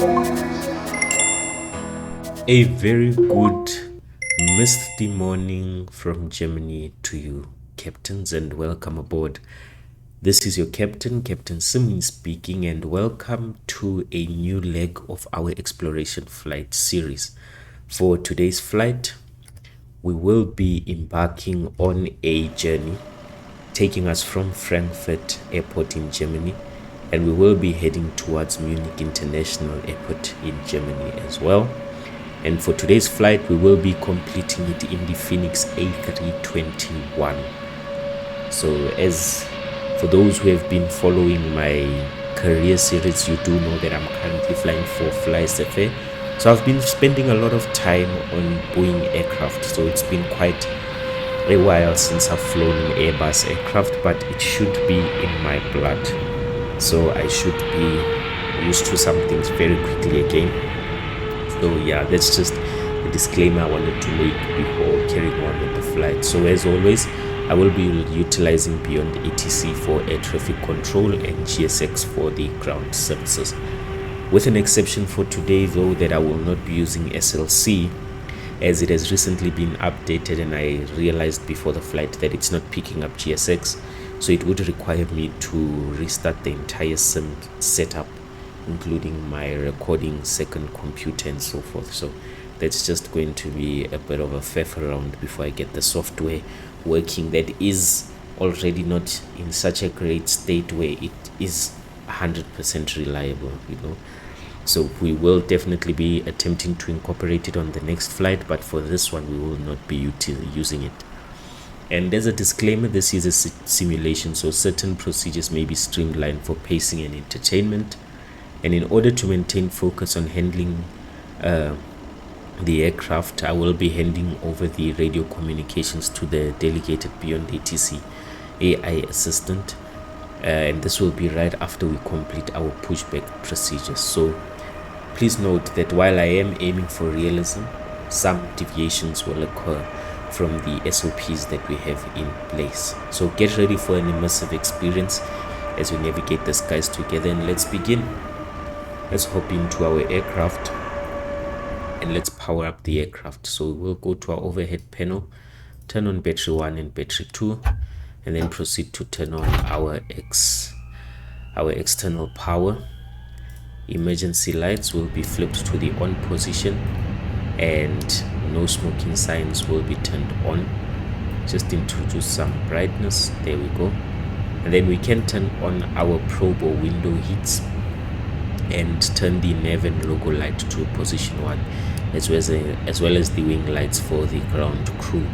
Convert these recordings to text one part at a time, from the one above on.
A very good misty morning from Germany to you, captains, and welcome aboard. This is your captain, Captain Sim speaking, and welcome to a new leg of our exploration flight series. For today's flight, we will be embarking on a journey taking us from Frankfurt Airport in Germany, and we will be heading towards Munich International Airport in Germany as well. And for today's flight, we will be completing it in the Phoenix A321. So as for those who have been following my career series, you do know that I'm currently flying for Fly SFA. So I've been spending a lot of time on Boeing aircraft. So it's been quite a while since I've flown an Airbus aircraft, but it should be in my blood. So I should be used to some things very quickly again. So yeah, that's just a disclaimer I wanted to make before carrying on with the flight. So as always, I will be utilizing Beyond ATC for air traffic control and GSX for the ground services. With an exception for today though, that I will not be using SLC, as it has recently been updated and I realized before the flight that it's not picking up GSX. So it would require me to restart the entire SIM setup, including my recording second computer and so forth. So that's just going to be a bit of a faff around before I get the software working. That is already not in such a great state where it is 100% reliable, you know. So we will definitely be attempting to incorporate it on the next flight, but for this one we will not be using it. And as a disclaimer, this is a simulation, so certain procedures may be streamlined for pacing and entertainment. And in order to maintain focus on handling the aircraft, I will be handing over the radio communications to the delegated Beyond ATC AI assistant. And this will be right after we complete our pushback procedures. So please note that while I am aiming for realism, some deviations will occur from the SOPs that we have in place. So get ready for an immersive experience as we navigate the skies together, and let's begin. Let's hop into our aircraft and let's power up the aircraft. So we'll go to our overhead panel, turn on battery 1 and battery 2, and then proceed to turn on our external power. Emergency lights will be flipped to the on position and no smoking signs will be turned on. Just introduce some brightness. There we go. And then we can turn on our probe or window heats and turn the nav and logo light to position 1, as well as the wing lights for the ground crew.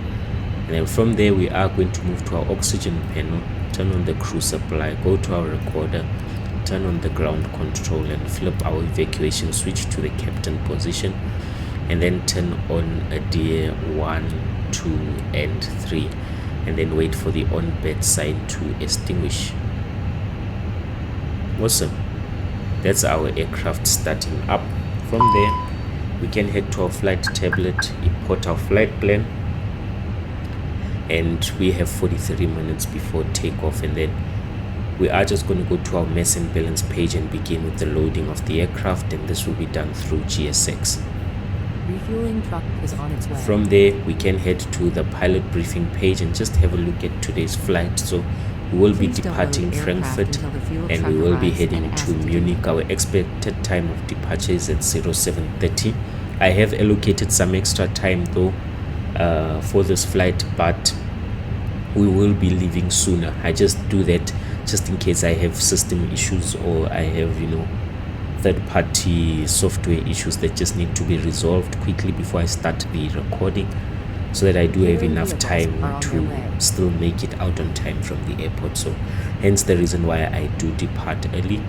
And then from there we are going to move to our oxygen panel, turn on the crew supply, go to our recorder, turn on the ground control and flip our evacuation switch to the captain position, and then turn on ADDF 1, 2 and 3, and then wait for the on bed sign to extinguish. Awesome. That's our aircraft starting up. From there we can head to our flight tablet, import our flight plan, and we have 43 minutes before takeoff. And then we are just going to go to our mass and balance page and begin with the loading of the aircraft, and this will be done through GSX. Refueling truck is on its way. From there we can head to the pilot briefing page and just have a look at today's flight. So we will be departing Frankfurt and we will be heading to Munich. Our expected time of departure is at 07:30. I have allocated some extra time though for this flight, but we will be leaving sooner. I just do that just in case I have system issues or I have, you know, third-party software issues that just need to be resolved quickly before I start the recording, so that I do have enough time to still make it out on time from the airport. So hence the reason why I do depart early.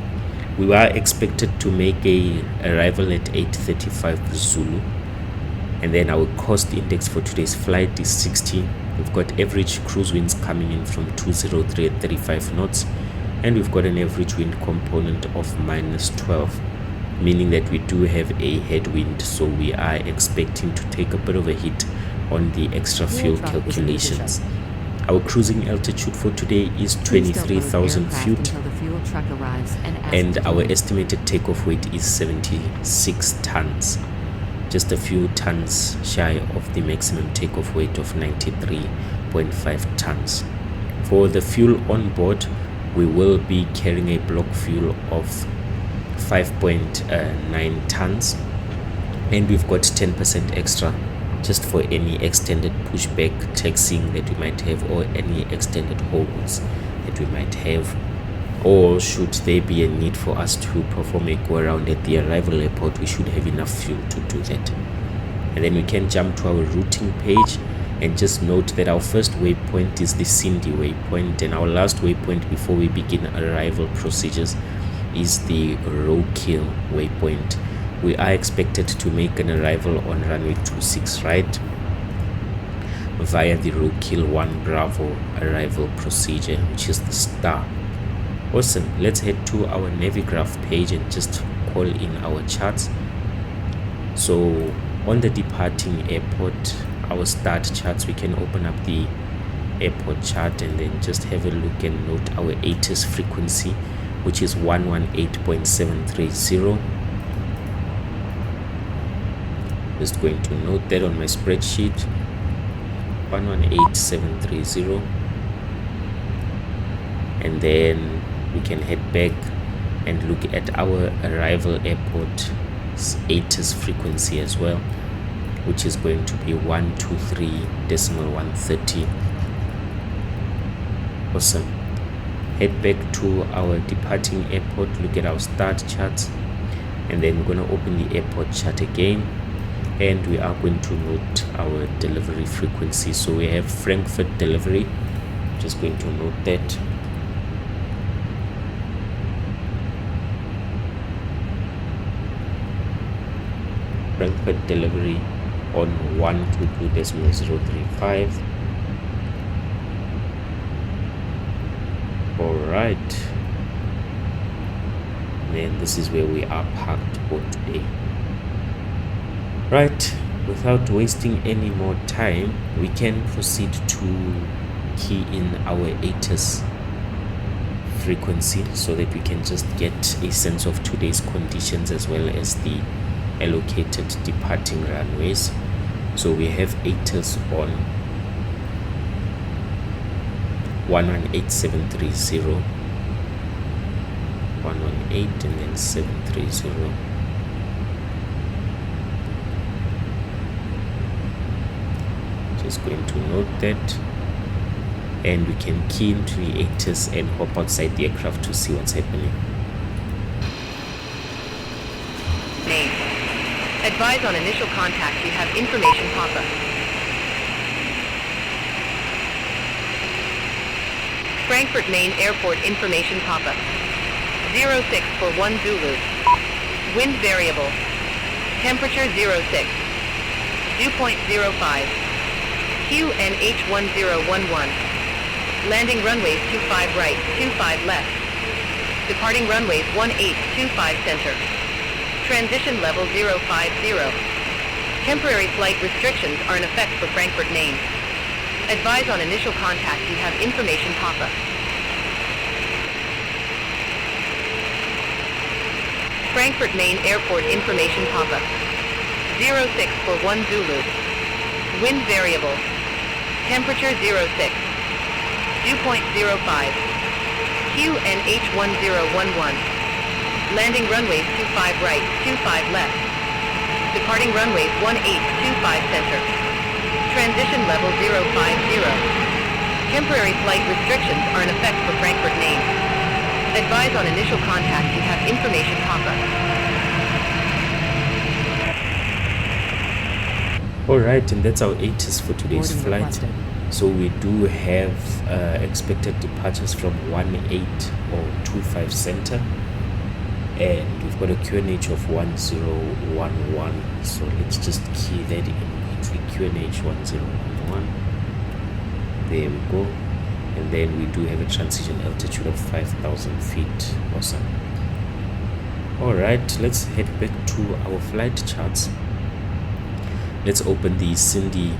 We are expected to make a arrival at 8:35 Zulu, and then our cost index for today's flight is 60. We've got average cruise winds coming in from 203 at 35 knots, and we've got an average wind component of -12, meaning that we do have a headwind, so we are expecting to take a bit of a hit on the extra fuel calculations. Our cruising altitude for today is 23,000 feet, truck arrives and our estimated takeoff weight is 76 tons, just a few tons shy of the maximum takeoff weight of 93.5 tons. For the fuel on board, we will be carrying a block fuel of 5.9 tons, and we've got 10% extra just for any extended pushback taxiing that we might have, or any extended holds that we might have, or should there be a need for us to perform a go around at the arrival airport, we should have enough fuel to do that. And then we can jump to our routing page and just note that our first waypoint is the Cindy waypoint, and our last waypoint before we begin arrival procedures is the Roadkill waypoint. We are expected to make an arrival on runway 26 right via the Roadkill 1 Bravo arrival procedure, which is the star. Awesome. Let's head to our Navigraph page and just call in our charts. So on the departing airport, our start charts, we can open up the airport chart and then just have a look and note our ATIS frequency, which is 118.730. Just going to note that on my spreadsheet, 118.730, and then we can head back and look at our arrival airport ATIS frequency as well, which is going to be 123.130. Awesome. Head back to our departing airport, look at our start charts, and then we're going to open the airport chart again, and we are going to note our delivery frequency. So we have Frankfurt delivery, just going to note that. Frankfurt delivery on 122.035. All right, then this is where we are parked for today. Right, without wasting any more time, we can proceed to key in our ATIS frequency so that we can just get a sense of today's conditions as well as the allocated departing runways. So we have ATIS on 118.730, 118 and then 730. Just going to note that, and we can key into the ATIS and hop outside the aircraft to see what's happening. Name. Advise on initial contact you have information pop-up. Frankfurt Main Airport information pop-up. 06 for 1 Zulu. Wind variable. Temperature 06. Dew point 05. QNH1011. Landing runways 25 right, 25 left. Departing runways 1825 center. Transition level 050. Temporary flight restrictions are in effect for Frankfurt Main. Advise on initial contact you have information pop-up. Frankfurt Main Airport information pop-up. 06 for 1 Zulu. Wind variable. Temperature 06. Dew point 05. QNH1011. Landing runways 25 right, 25 left. Departing runways 1825 center. Transition level 050. Temporary flight restrictions are in effect for Frankfurt Main. Advise on initial contact you have information pop-up. Alright, and that's our ATIS for today's Boarding flight. requested. So we do have expected departures from 1825 center, and we've got a QNH of 1011. So let's just key that in quickly, QNH 1011. There we go. And then we do have a transition altitude of 5,000 feet. Awesome. Alright, let's head back to our flight charts. Let's open the Cindy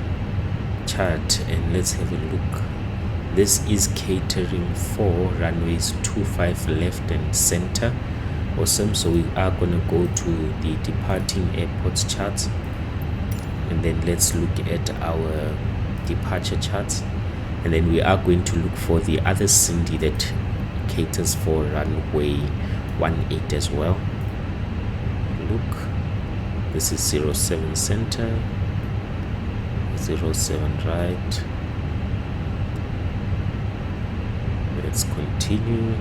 chart and let's have a look This is catering for runways 25 left and center. Awesome. So we are going to go to the departing airports charts, and then let's look at our departure charts, and then we are going to look for the other Cindy that caters for runway 18 as well. Look, this is 07 center, 07 right. Let's continue.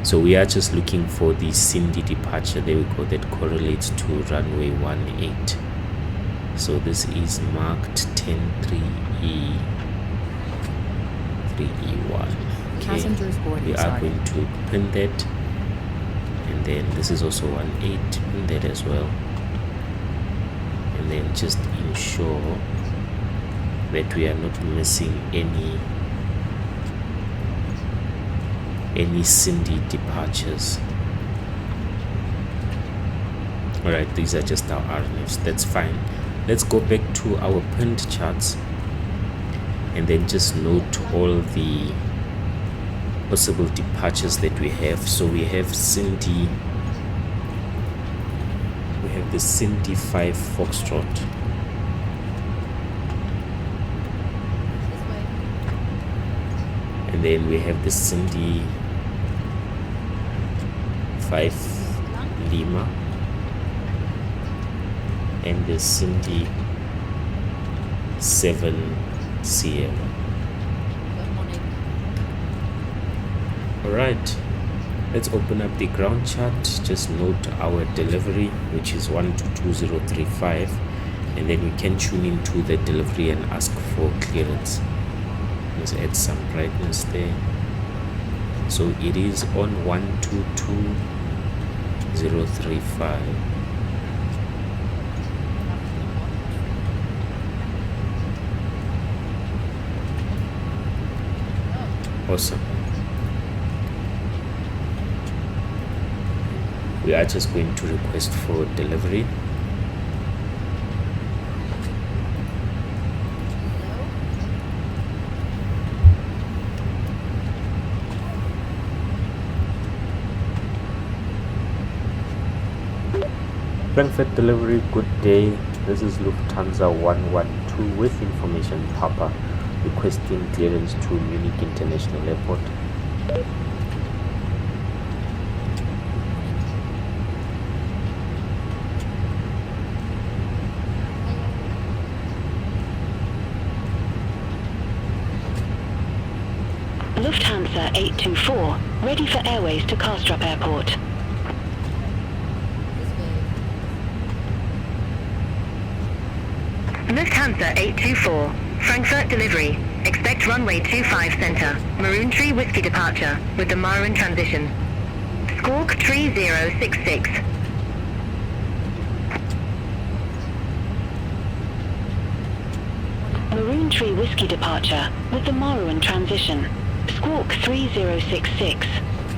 So we are just looking for the Cindy departure, there we go, that correlates to runway 18. So this is marked 103E 3E1. Passengers boarding We are started. going to pin that, and then this is also 18, pin that as well, and then just ensure that we are not missing any Cindy departures. Alright, these are just our RNFs, that's fine. Let's go back to our pinned charts and then just note all the possible departures that we have. So we have Cindy, we have the Cindy 5 Foxtrot, and then we have the Cindy 5 Lima and the Cindy 7 Sierra. Alright, let's open up the ground chart. Just note our delivery, which is 122035, and then we can tune into the delivery and ask for clearance. Let's add some brightness there. So it is on 122035. Awesome. We are just going to request for delivery. Frankfurt delivery, good day. This is Lufthansa 112 with information Papa, requesting clearance to Munich International Airport. Lufthansa 824, ready for airways to Kastrup Airport. Lufthansa 824, Frankfurt delivery. Expect runway 25 center, Maroon Tree Whiskey departure, with the Maroon transition. Squawk 3066. Maroon Tree Whiskey departure, with the Maroon transition. Squawk 3066.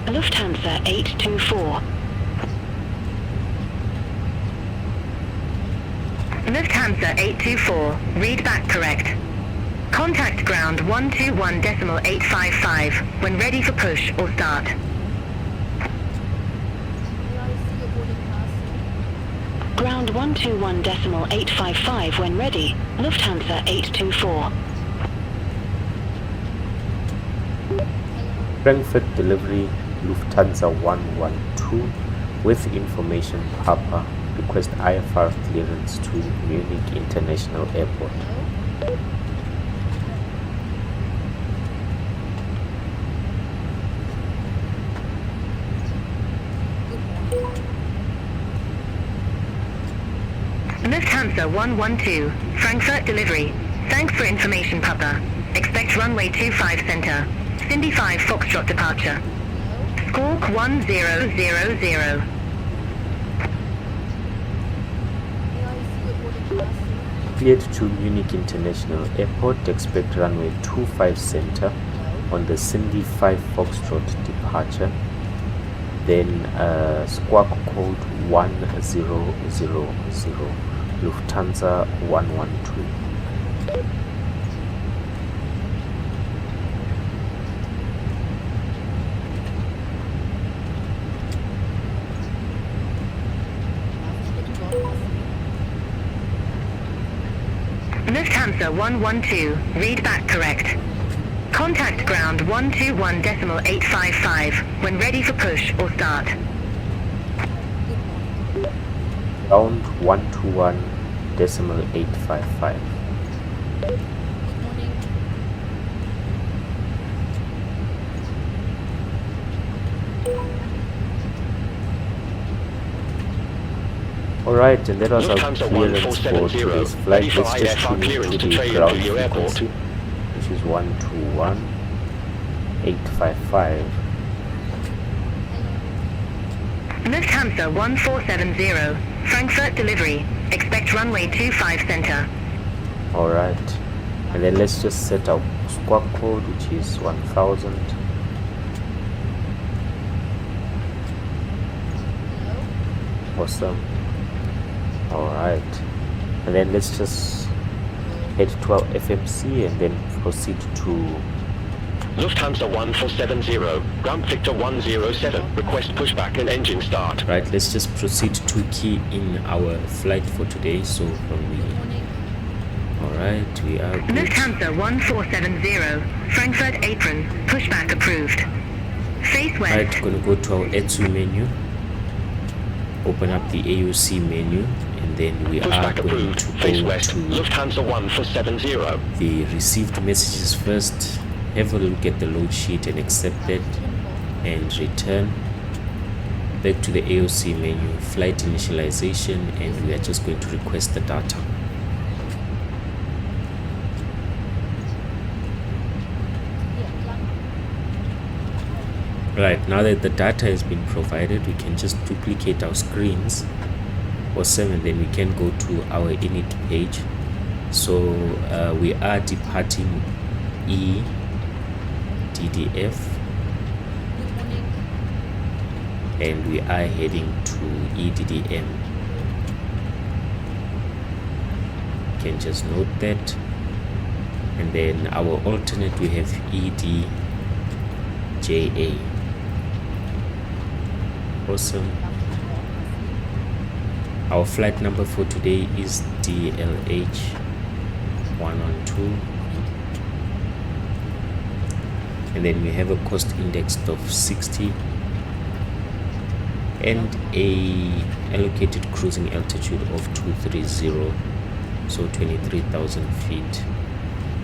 Lufthansa 824. Lufthansa 824, read back correct. Contact ground 121.855 when ready for push or start. Ground 121.855 when ready, Lufthansa 824. Frankfurt delivery, Lufthansa 112 with information Papa, request IFR clearance to Munich International Airport. Lufthansa 112, Frankfurt delivery. Thanks for information, Papa. Expect runway 25 center. Cindy 5 Foxtrot departure. Squawk 1000. Cleared to Munich International Airport. Expect runway 25 center on the Cindy 5 Foxtrot departure. then squawk code 1000, Lufthansa 112. Lufthansa 112, read back correct. Contact ground 121.855 when ready for push or start. Ground 121.855. Alright, and that was our clearance for today's flight. Let's just tune into the ground frequency, which is 121.855. Lufthansa 1470, Frankfurt delivery. Expect runway 25 center. Alright, and then let's just set our squawk code, which is 1000. Awesome. Alright, and then let's just head to our FMC and then proceed to Lufthansa 1470, ground Victor 107, request pushback and engine start. Right, let's just proceed to key in our flight for today. So from the alright, we are good. Lufthansa 1470, Frankfurt apron, pushback approved. Face west. Right, gonna go to our ETSU menu, open up the AOC menu, and then we Pushback are going approved. to Face go west. to Lufthansa 1470. the received messages first, have a look at the load sheet and accept it, and return back to the AOC menu, flight initialization, and we are just going to request the data. Right, now that the data has been provided, we can just duplicate our screens. Awesome, and then we can go to our init page. So we are departing EDDF, and we are heading to EDDM. You can just note that. And then our alternate, we have EDJA. Awesome. Our flight number for today is DLH 112, and then we have a cost index of 60 and a allocated cruising altitude of 230, so 23,000 feet,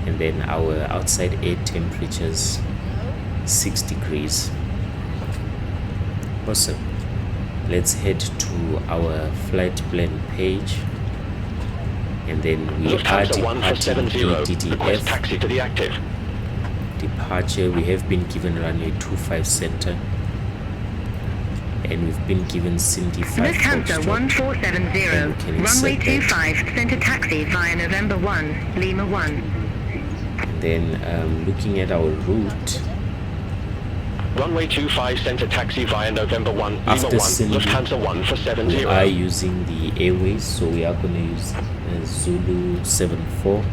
and then our outside air temperatures 6 degrees. Awesome. Let's head to our flight plan page, and then we are departing EDDF. Taxi to the active. Departure, we have been given runway 25 center, and we've been given Cindy 5 Lufthansa 1470, runway 25 center taxi via November 1, Lima 1. And then looking at our route, Runway 25 center taxi via November 1, Lima 1, after Cindy, Lufthansa 1470. we are using the airways, so we are going to use Zulu 74,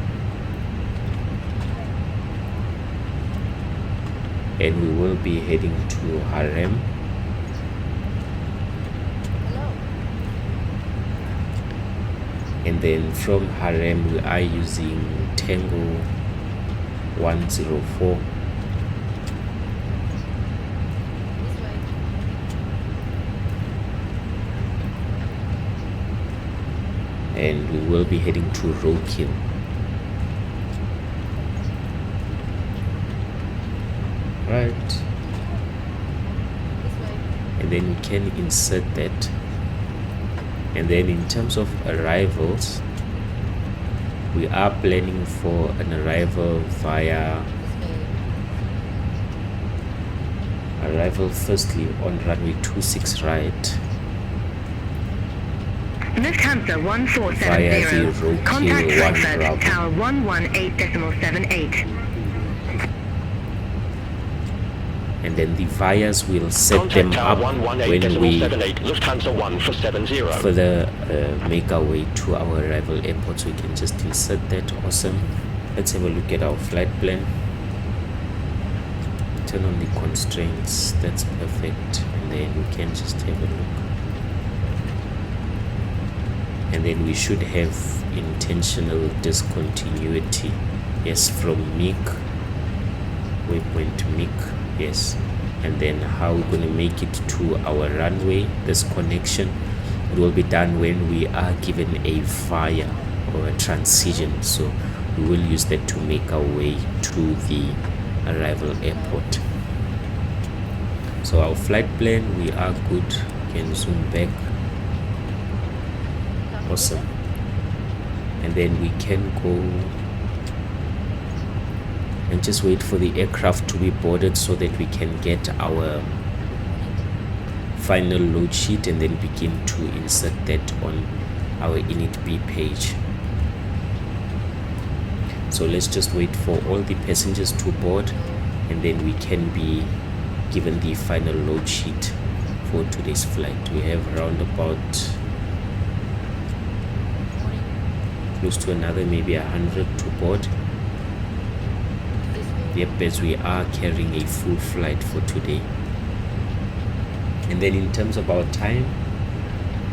and we will be heading to Harem. And then from Harem we are using Tango 104, and we will be heading to Roadkill. Right, and then we can insert that. And then in terms of arrivals, we are planning for an arrival firstly on runway 26 right, Lufthansa via the 1470, Roadkill contact 1 Frankfurt, Bravo. tower 118.78. and then the vias will set them up when we Lufthansa 1 for 70. further make our way to our arrival airport. So we can just insert that. Awesome. Let's have a look at our flight plan. Turn on the constraints. That's perfect. And then we can just have a look. And then we should have intentional discontinuity. Yes, from MIC, waypoint MIC. Yes, and then how we're going to make it to our runway. This connection, it will be done when we are given a via or a transition. So we will use that to make our way to the arrival airport. So our flight plan, we are good. Can zoom back. Awesome. And then we can go and just wait for the aircraft to be boarded so that we can get our final load sheet and then begin to insert that on our init.b page. So let's just wait for all the passengers to board, and then we can be given the final load sheet for today's flight. We have around about close to another maybe 100 to board. Yep, as we are carrying a full flight for today. And then in terms of our time,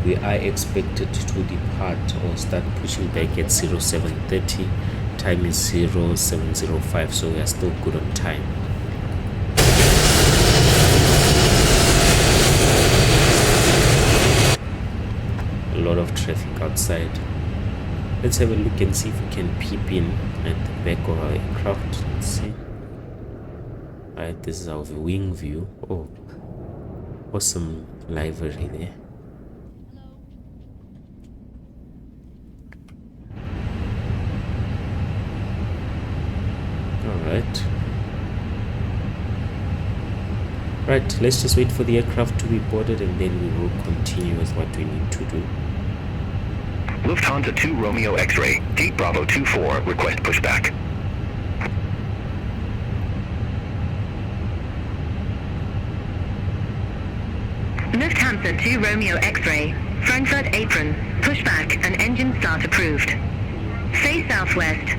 we are expected to depart or start pushing back at 0730. Time is 0705, so we are still good on time. A lot of traffic outside. Let's have a look and see if we can peep in at the back of our aircraft. Let's see. Alright, this is our wing view. Oh, awesome livery there. Alright. Right, let's just wait for the aircraft to be boarded and then we will continue with what we need to do. Lufthansa 2 Romeo X-ray, Gate Bravo 24, request pushback. Lufthansa 2 Romeo X-ray, Frankfurt apron, pushback and engine start approved. Face southwest.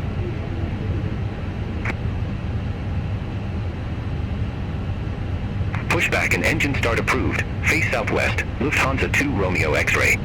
Pushback and engine start approved. Face southwest, Lufthansa 2 Romeo X-ray.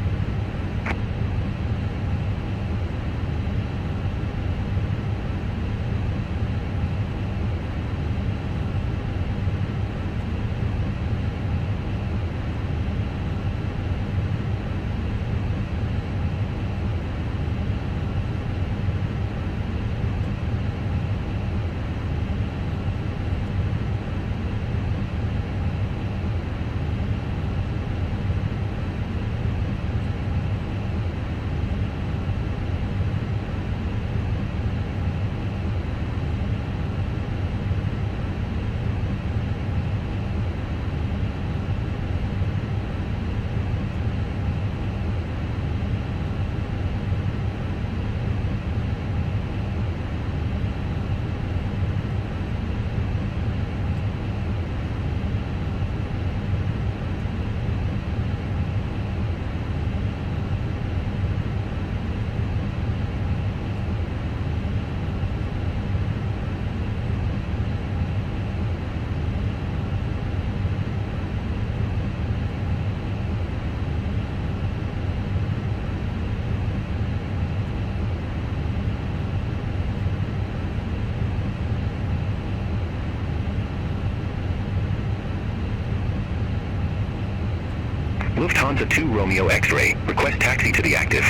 Lufthansa 2 Romeo X-ray, request taxi to the active.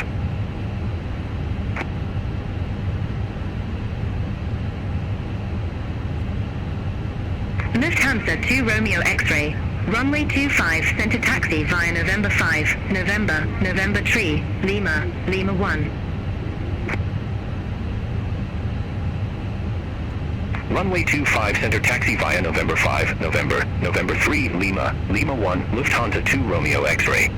Lufthansa 2 Romeo X-ray, runway 25, center taxi via November 5, November 3, Lima 1. Runway 25, center taxi via November 5, November 3, Lima 1, Lufthansa 2 Romeo X-ray.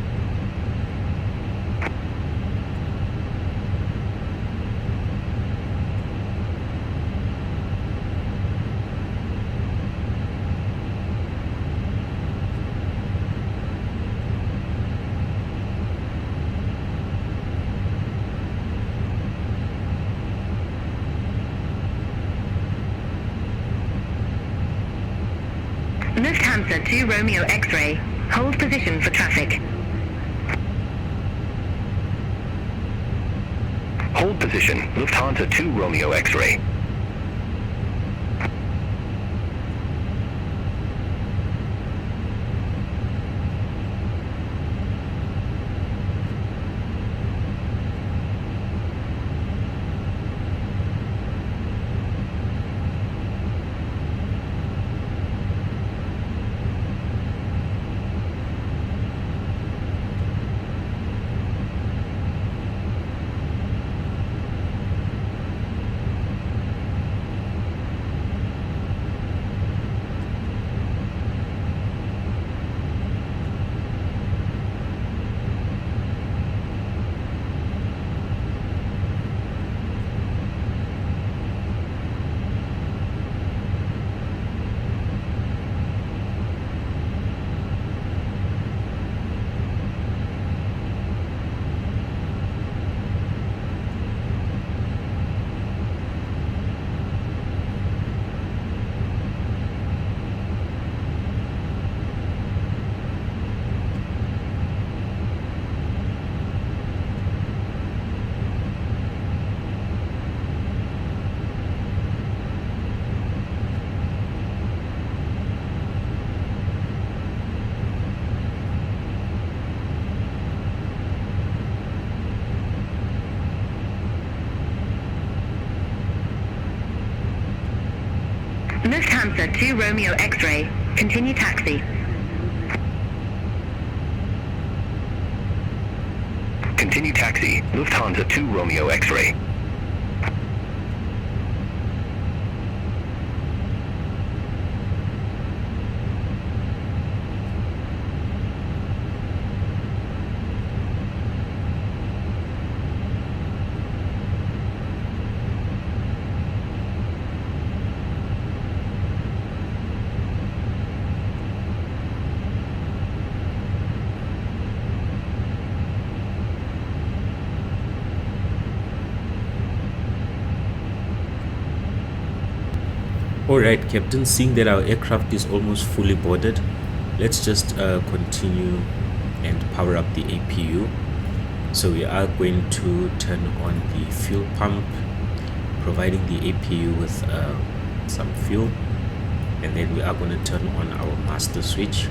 Lufthansa 2 Romeo X-ray. Hold position for traffic. Hold position, Lufthansa 2 Romeo X-ray. Lufthansa 2 Romeo X-ray. Continue taxi. Continue taxi, Lufthansa 2 Romeo X-ray. Alright, Captain, seeing that our aircraft is almost fully boarded, let's just continue and power up the APU. So we are going to turn on the fuel pump, providing the APU with some fuel, and then we are going to turn on our master switch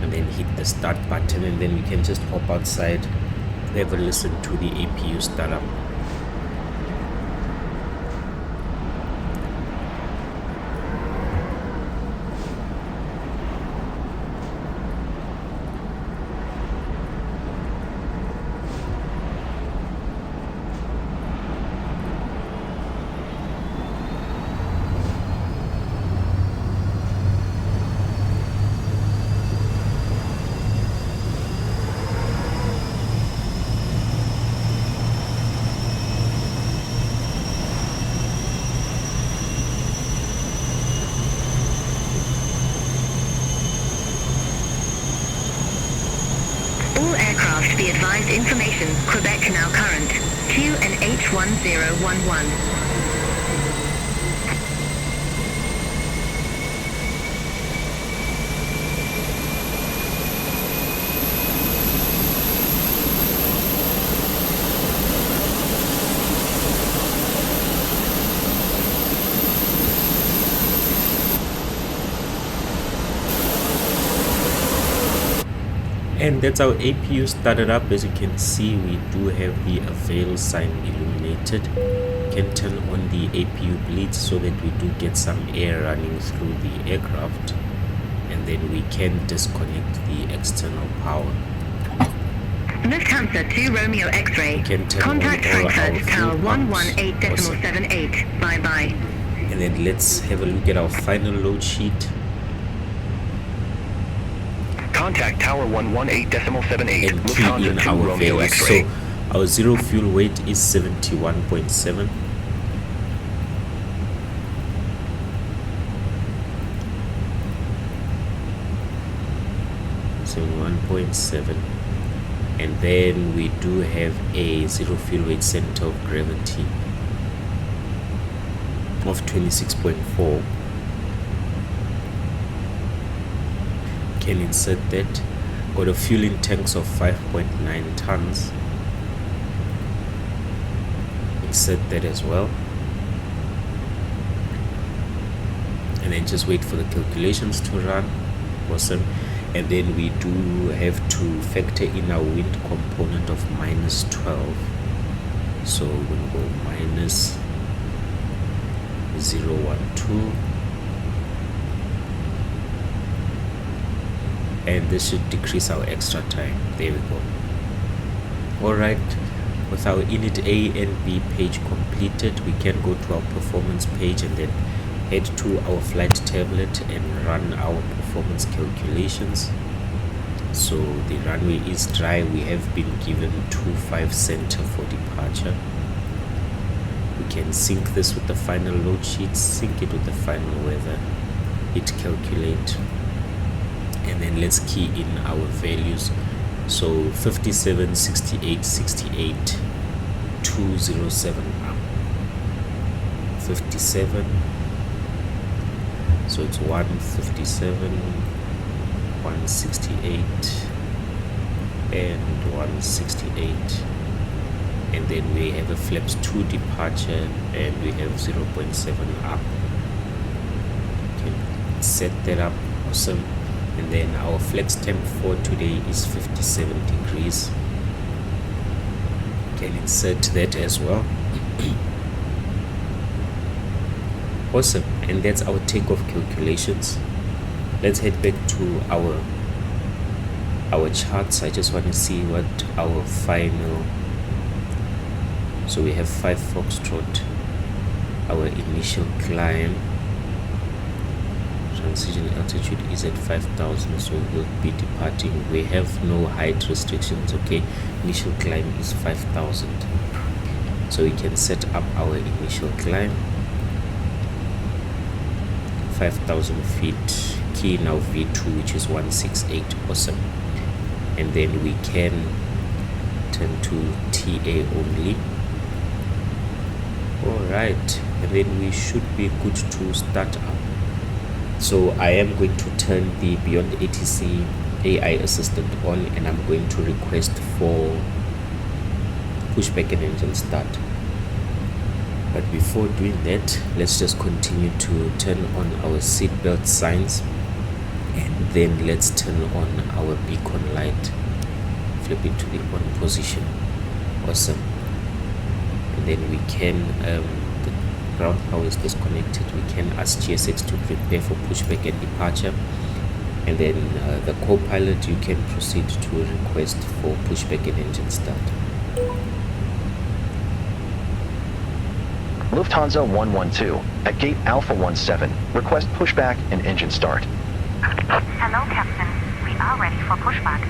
and then hit the start button, and then we can just hop outside, have a listen to the APU startup. Be advised information, Quebec now current, QNH1011. And that's our APU started up. As you can see, we do have the avail sign illuminated. Can turn on the APU bleeds so that we do get some air running through the aircraft, and then we can disconnect the external power. Lufthansa 2 Romeo X-ray. Contact Frankfurt Tower 118.78. Bye bye. And then let's have a look at our final load sheet. Contact Tower 118.78, And key Lufthansa in 2 our Romeo values. X-ray. So our zero fuel weight is 71.7. So 1.7, and then we do have a zero fuel weight center of gravity of 26.4. can insert that. Got a fueling tanks of 5.9 tons. Insert that as well. And then just wait for the calculations to run. Awesome. And then we do have to factor in our wind component of minus 12. So we'll go minus 0.12, and this should decrease our extra time. There we go. Alright, with our init A and B page completed, we can go to our performance page and then head to our flight tablet and run our performance calculations. So the runway is dry. We have been given 25 center for departure. We can sync this with the final load sheet, sync it with the final weather, hit calculate, and then let's key in our values. So 57, 68, 68, 207 up, 57, so it's 157, 168 and 168, and then we have a flaps 2 departure and we have 0.7 up. Okay, set that up. Awesome. And then our flex temp for today is 57 degrees. Can insert that as well. Awesome. And that's our takeoff calculations. Let's head back to our charts. I just want to see what our final, so we have 5 Foxtrot, our initial climb, transition altitude is at 5,000, so we'll be departing. We have no height restrictions. Okay, initial climb is 5,000, so we can set up our initial climb 5,000 feet. Key in our V2, which is 168. Awesome. And then we can turn to TA only. Alright, and then we should be good to start up. So I am going to turn the Beyond ATC AI assistant on, and I'm going to request for pushback and engine start. But before doing that, let's just continue to turn on our seatbelt signs, and then let's turn on our beacon light, flip it to the on position. Awesome. And then we can the ground power is disconnected. We can ask GSX to prepare for pushback and departure, and then the co-pilot, you can proceed to request for pushback and engine start. Lufthansa 112 at gate Alpha 17. Request pushback and engine start. Hello, Captain. We are ready for pushback.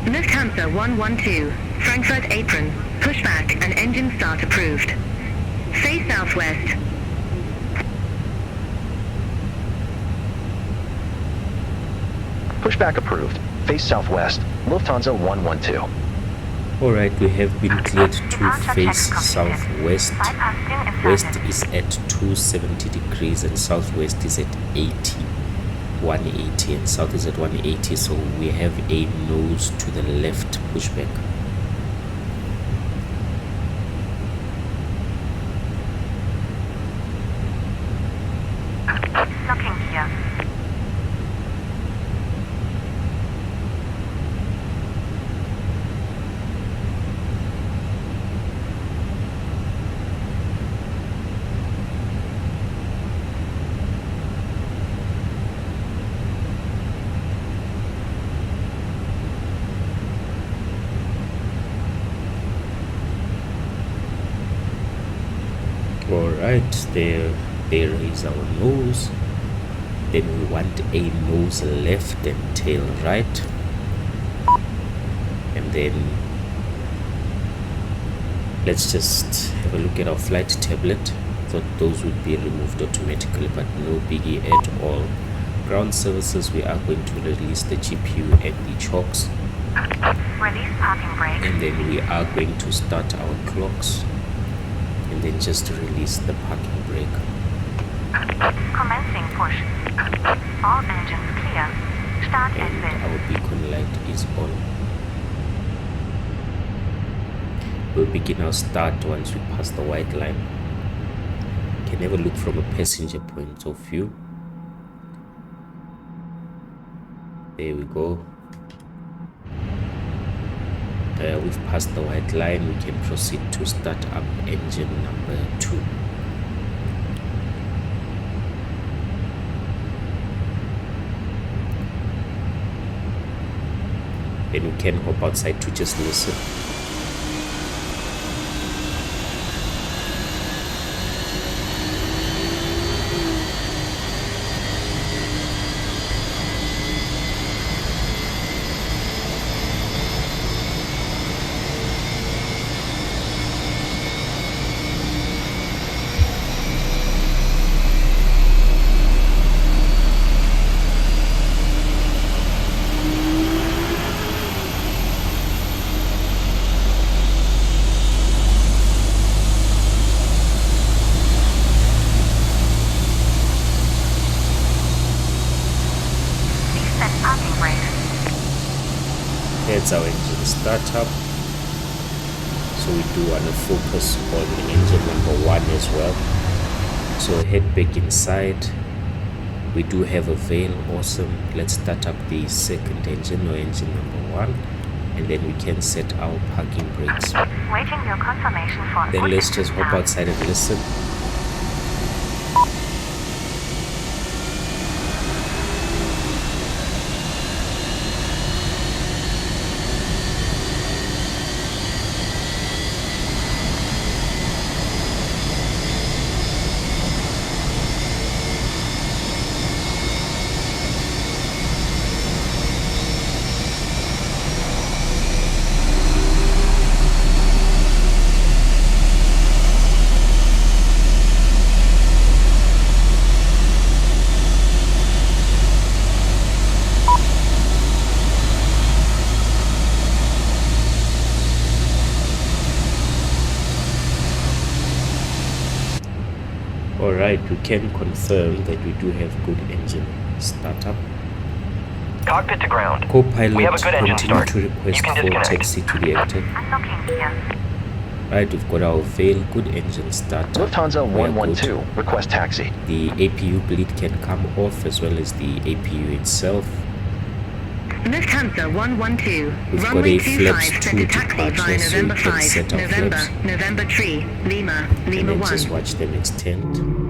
Lufthansa 112, Frankfurt apron, pushback and engine start approved. Face southwest. Pushback approved. Face southwest. Lufthansa 112. Alright, we have been cleared to face southwest. West is at 270 degrees and southwest is at 180, and south is at 180, so we have a nose to the left pushback. Looking here. Alright, there is our nose. Then we want a nose left and tail right, and then let's just have a look at our flight tablet. Thought those would be removed automatically, but no biggie at all. Ground services, we are going to release the GPU and the chocks, Release parking brake. and then we are going to start our clocks, and then just release the parking brake. Commencing push. All engines clear. Start And exit. our beacon light is on. We'll begin our start once we pass the white line. Can never look from a passenger point of view. There we go. We've passed the white line. We can proceed to start up engine number 2. Then we can hop outside to just listen. That's our engine startup. So we do want to focus on engine number 1 as well. So head back inside. We do have a veil. Awesome. Let's start up the second engine, or engine number 1, and then we can set our parking brakes. Waiting your confirmation for Then let's just hop outside and listen. Alright, we can confirm that we do have good engine startup. Cockpit to ground. Co-pilot, We have a good engine continue start. to request You can for disconnect. taxi to the active. Unlocking gear. Right, we've got our veil, good engine startup. Lufthansa We are good. 112, request taxi. The APU bleed can come off, as well as the APU itself. Lufthansa 112, We've got runway a flaps 25, 2 set to taxi departure, via so you November can 5, set up November, flaps. November 3, Lima, And Lima then 1. just watch them extend.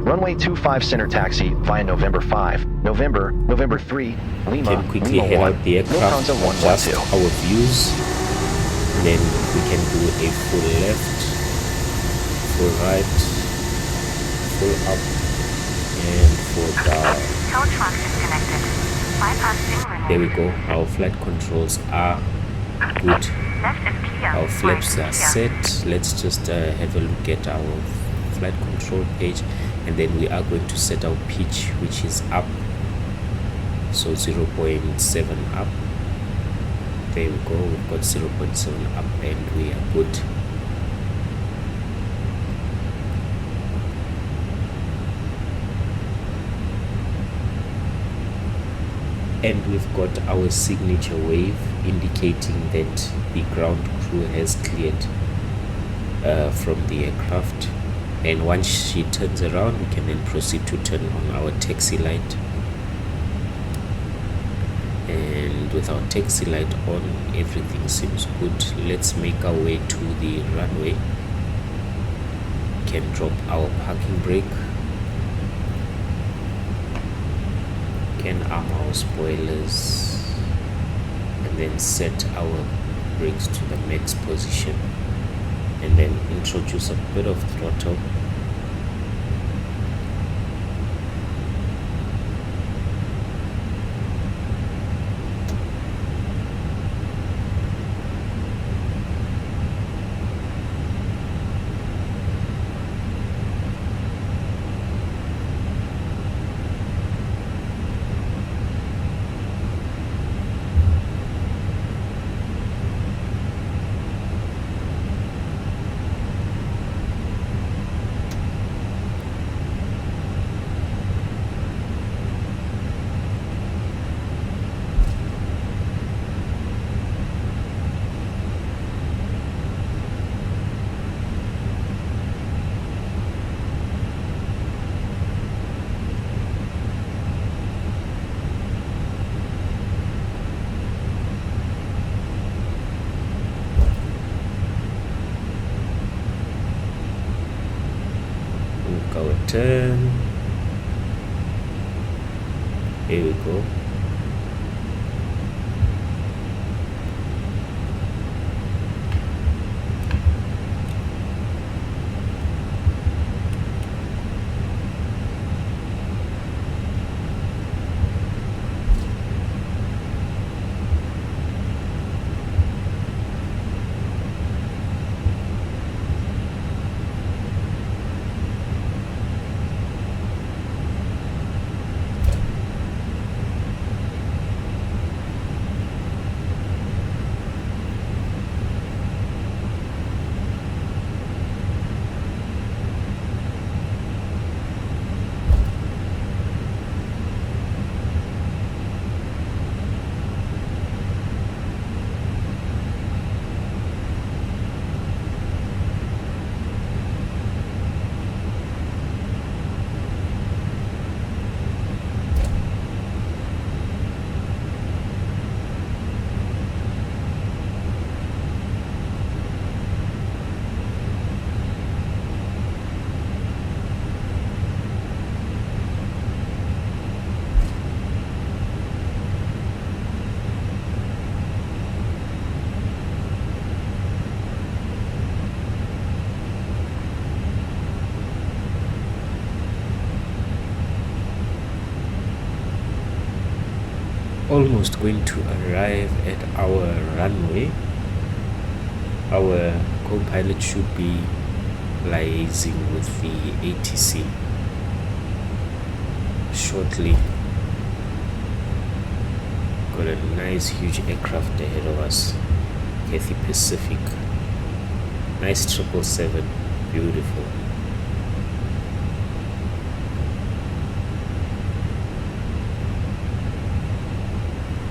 Runway 25 center taxi via November 5, November 3, Lima, Can quickly Lima head 1, out the aircraft, Lufthansa adjust 112. our views, then we can do a full left, full right, full up, and full down. Tow truck disconnected. Bypass ring There we removed. go. Our flight controls are good. Left is clear. Our flaps Right are clear. set. Let's just have a look at our flight control page, and then we are going to set our pitch, which is up, so 0.7 up. There we go. We've got 0.7 up, and we are good. And we've got our signature wave indicating that the ground crew has cleared from the aircraft. And once she turns around, we can then proceed to turn on our taxi light. And with our taxi light on, everything seems good. Let's make our way to the runway. Can drop our parking brake. Can arm our spoilers, and then set our brakes to the max position, and then introduce a bit of throttle. turn. Here we go. Almost going to arrive at our runway. Our co-pilot should be liaising with the ATC shortly. Got a nice huge aircraft ahead of us, Cathay Pacific. Nice 777, beautiful.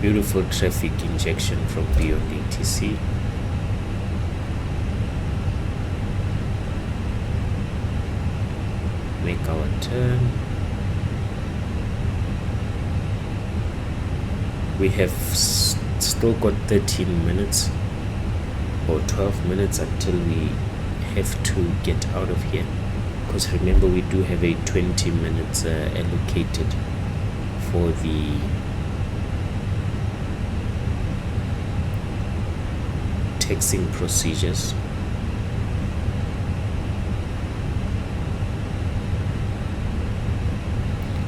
Beautiful traffic injection from beyond ATC. Make our turn. We have still got 13 minutes or 12 minutes until we have to get out of here, because remember we do have a 20 minutes allocated for the taxiing procedures.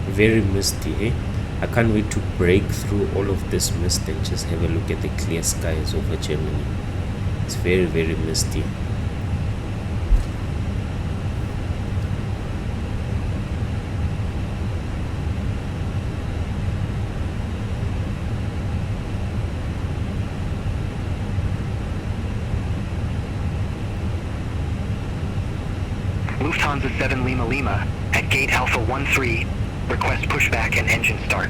Very misty, eh? I can't wait to break through all of this mist and just have a look at the clear skies over Germany. It's very, very misty. Lufthansa 7 Lima Lima at gate Alpha 13. Request pushback and engine start.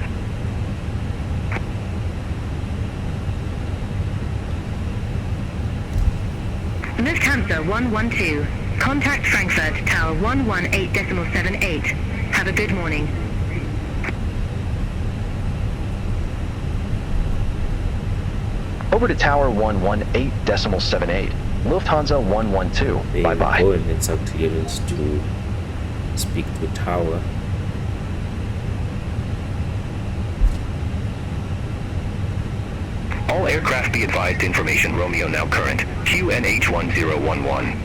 Lufthansa 112. Contact Frankfurt Tower 118.78. Have a good morning. Over to Tower 118.78. Lufthansa 112. There Bye bye. we go, and it's our clearance to speak to tower. All aircraft be advised, information Romeo now current. QNH 1011.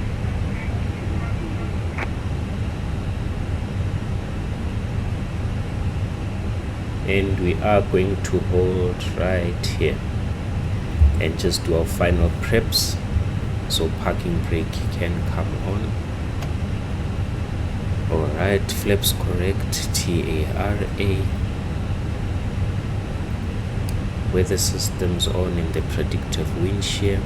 And we are going to hold right here and just do our final preps so parking brake can come on. Alright, flaps correct, TARA. Weather systems on in the predictive wind shear.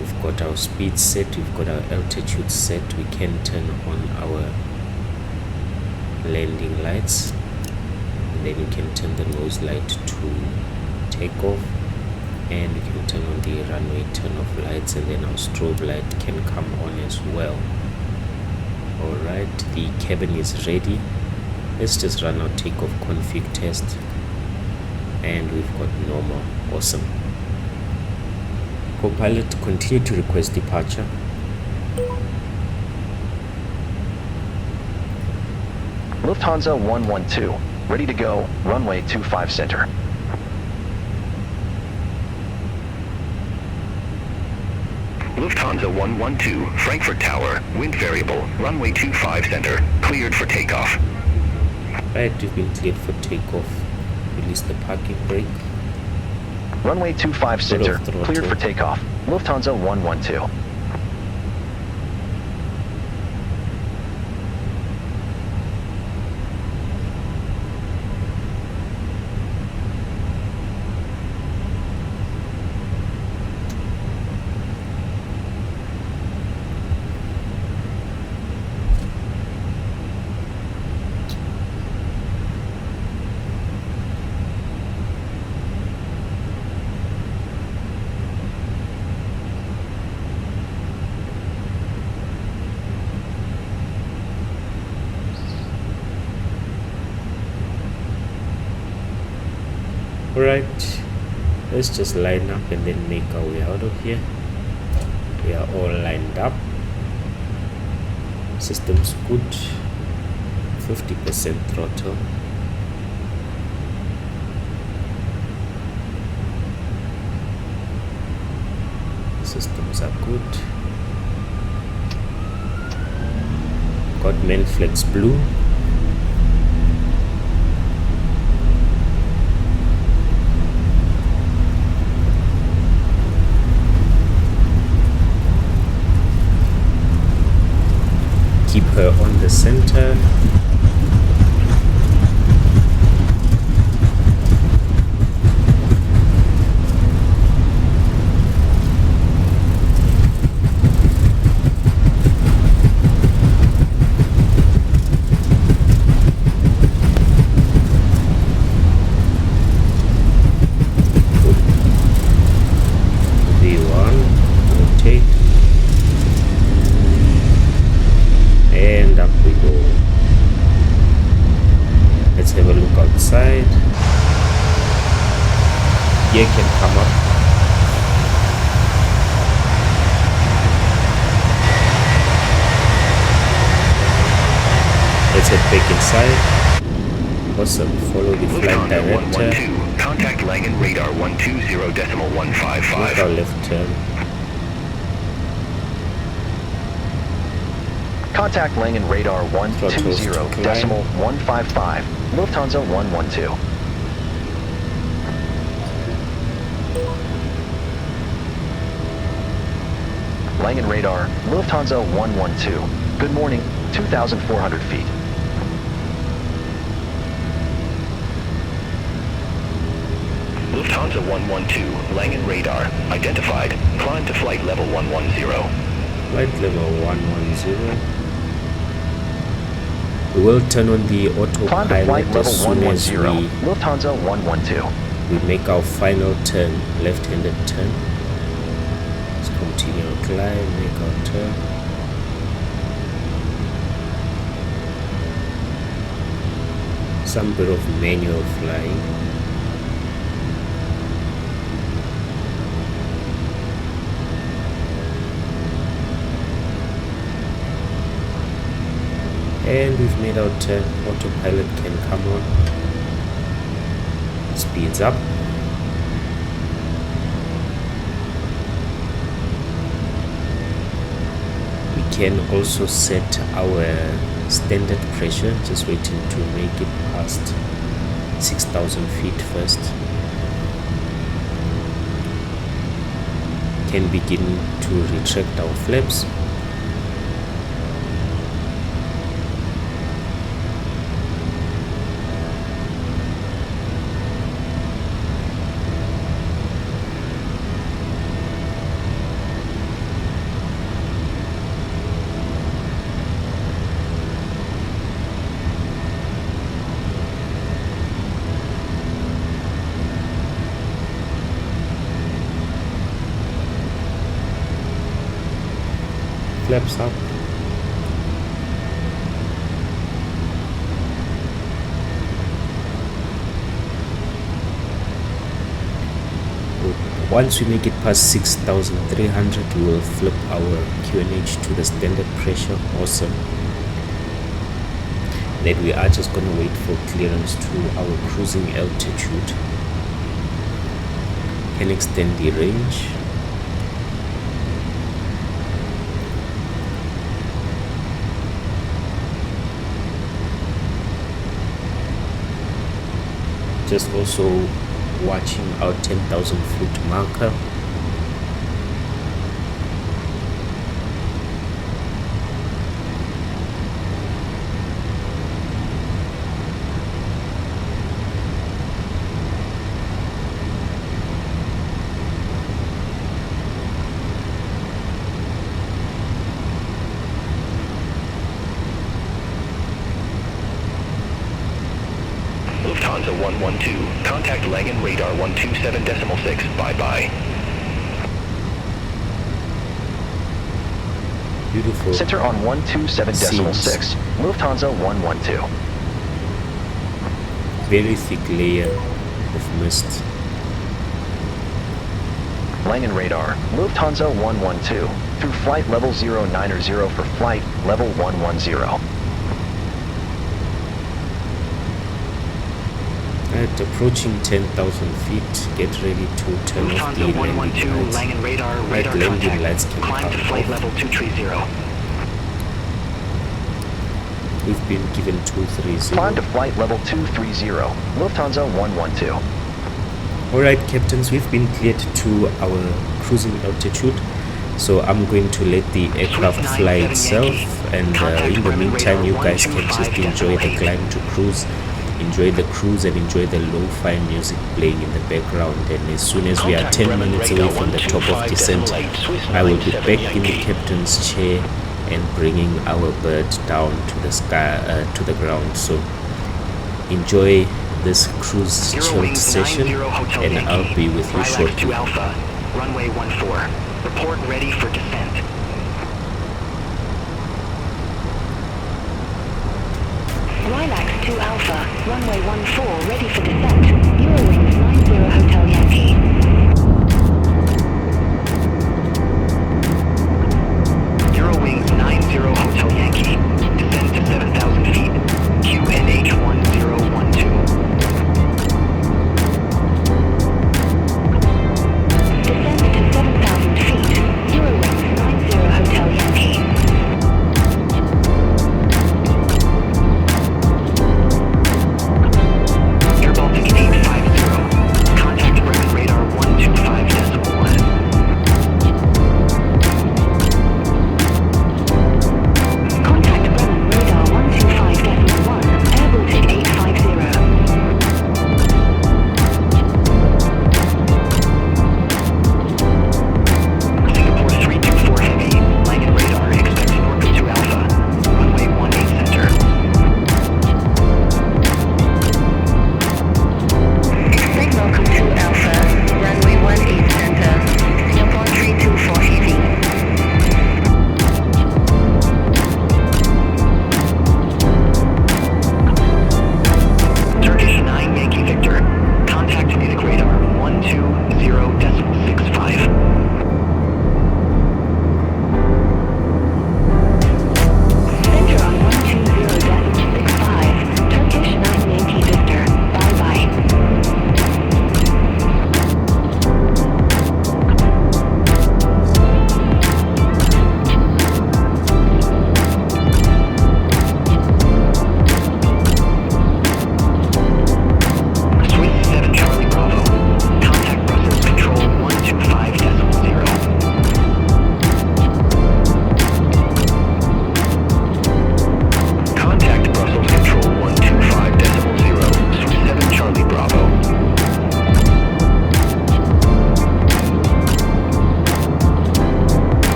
We've got our speed set, we've got our altitude set. We can turn on our landing lights, and then we can turn the nose light to take off, and we can turn on the runway turn off lights, and then our strobe light can come on as well. Alright, the cabin is ready. Let's just run our takeoff config test, and we've got normal. Awesome. Copilot, continue to request departure. Lufthansa 112. Ready to go. Runway 25 center. Lufthansa 112, Frankfurt Tower, wind variable, runway 25 center, cleared for takeoff. Right, you've been cleared for takeoff. Release the parking brake. Runway 25 center, throttle. cleared for takeoff. Lufthansa 112. Alright, let's just line up and then make our way out of here. We are all lined up. System's good. 50% throttle. Systems are good. Got main flags blue. Keep her on the center. V1, rotate. And up we go. Let's have a look outside. Gear can come up. Let's head back inside. Awesome. Follow the flight Lufthansa director. 112, contact Langen radar 120.155. Make our left turn. Contact Langen radar 120.155. Lufthansa 112. Langen radar, Lufthansa 112. Good morning, 2,400 feet. Lufthansa 112, Langen radar, identified. Climb to flight level 110. Flight level 110. We will turn on the Climb to flight autopilot level as soon as 110. Lufthansa 112. we make our final turn, left-handed turn. Let's continue our climb, make our turn. Some bit of manual flying. And we've made our turn. Autopilot can come on. Speeds up. We can also set our standard pressure, just waiting to make it past 6,000 feet first. Can begin to retract our flaps. Flaps up. Once we make it past 6,300, we will flip our QNH to the standard pressure. Awesome. Then we are just going to wait for clearance to our cruising altitude. Can extend the range. Just also watching our 10,000 foot marker. Lufthansa 112, contact Langen radar 127.6, bye-bye. Beautiful. Center on 127.6. Lufthansa 112. Very thick layer of mist. Langen radar, Lufthansa 112. Through flight level 090 for flight level 110. Right, approaching 10,000 feet. Get ready to turn off the Lufthansa landing 112, lights. Langen radar, Right, radar landing contact. lights can Climb to come flight off. level 230. We've been given 230. Climb to flight level 230. Lufthansa 112. Alright, captains, we've been cleared to our cruising altitude. So I'm going to let the aircraft fly itself, and in the meantime you guys can just enjoy the climb to cruise, enjoy the cruise, and enjoy the lo-fi music playing in the background. And as soon as we are 10 minutes away from the top of descent, I will be back in the captain's chair and bringing our bird down to the sky, to the ground. So enjoy this cruise chilled session, and I'll be with you shortly. 2 Alpha, runway 14. Report ready for descent. Lilac 2 Alpha, runway 14, ready for descent. Eurowings 90 Hotel Yankee. Eurowings 90 Hotel Yankee. Descend to 7,000 feet. QNH 1012. Descend to 7,000 feet. Eurowings 90 Hotel Yankee. Air Baltic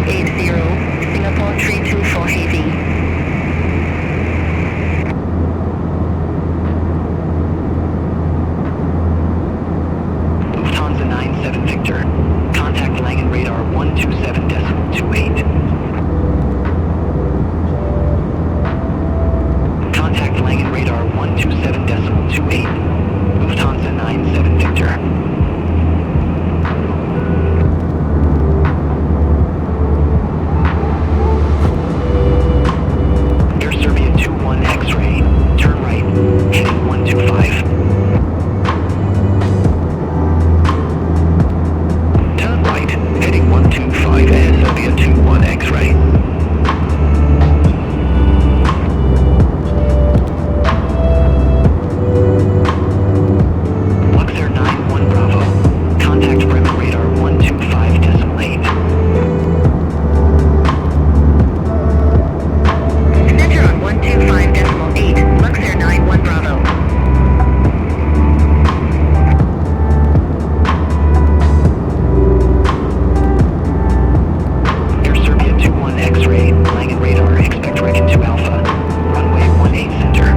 380, Singapore 324 heavy. Lufthansa 97 Victor. Contact Langen radar 127.28. Contact Langen radar 127.28. Lufthansa 97 Victor. Air Serbia 21 X-ray. Turn right. Heading 125. Turn right, heading 125 Air Serbia 21 X-ray. Luxair 91 Bravo. Contact Bremen radar 125.8. Center on 125.8, Luxair 91 Bravo. Air Serbia 21 X-ray. Langen radar. Expect Reckon 2 Alpha. Runway 18 center.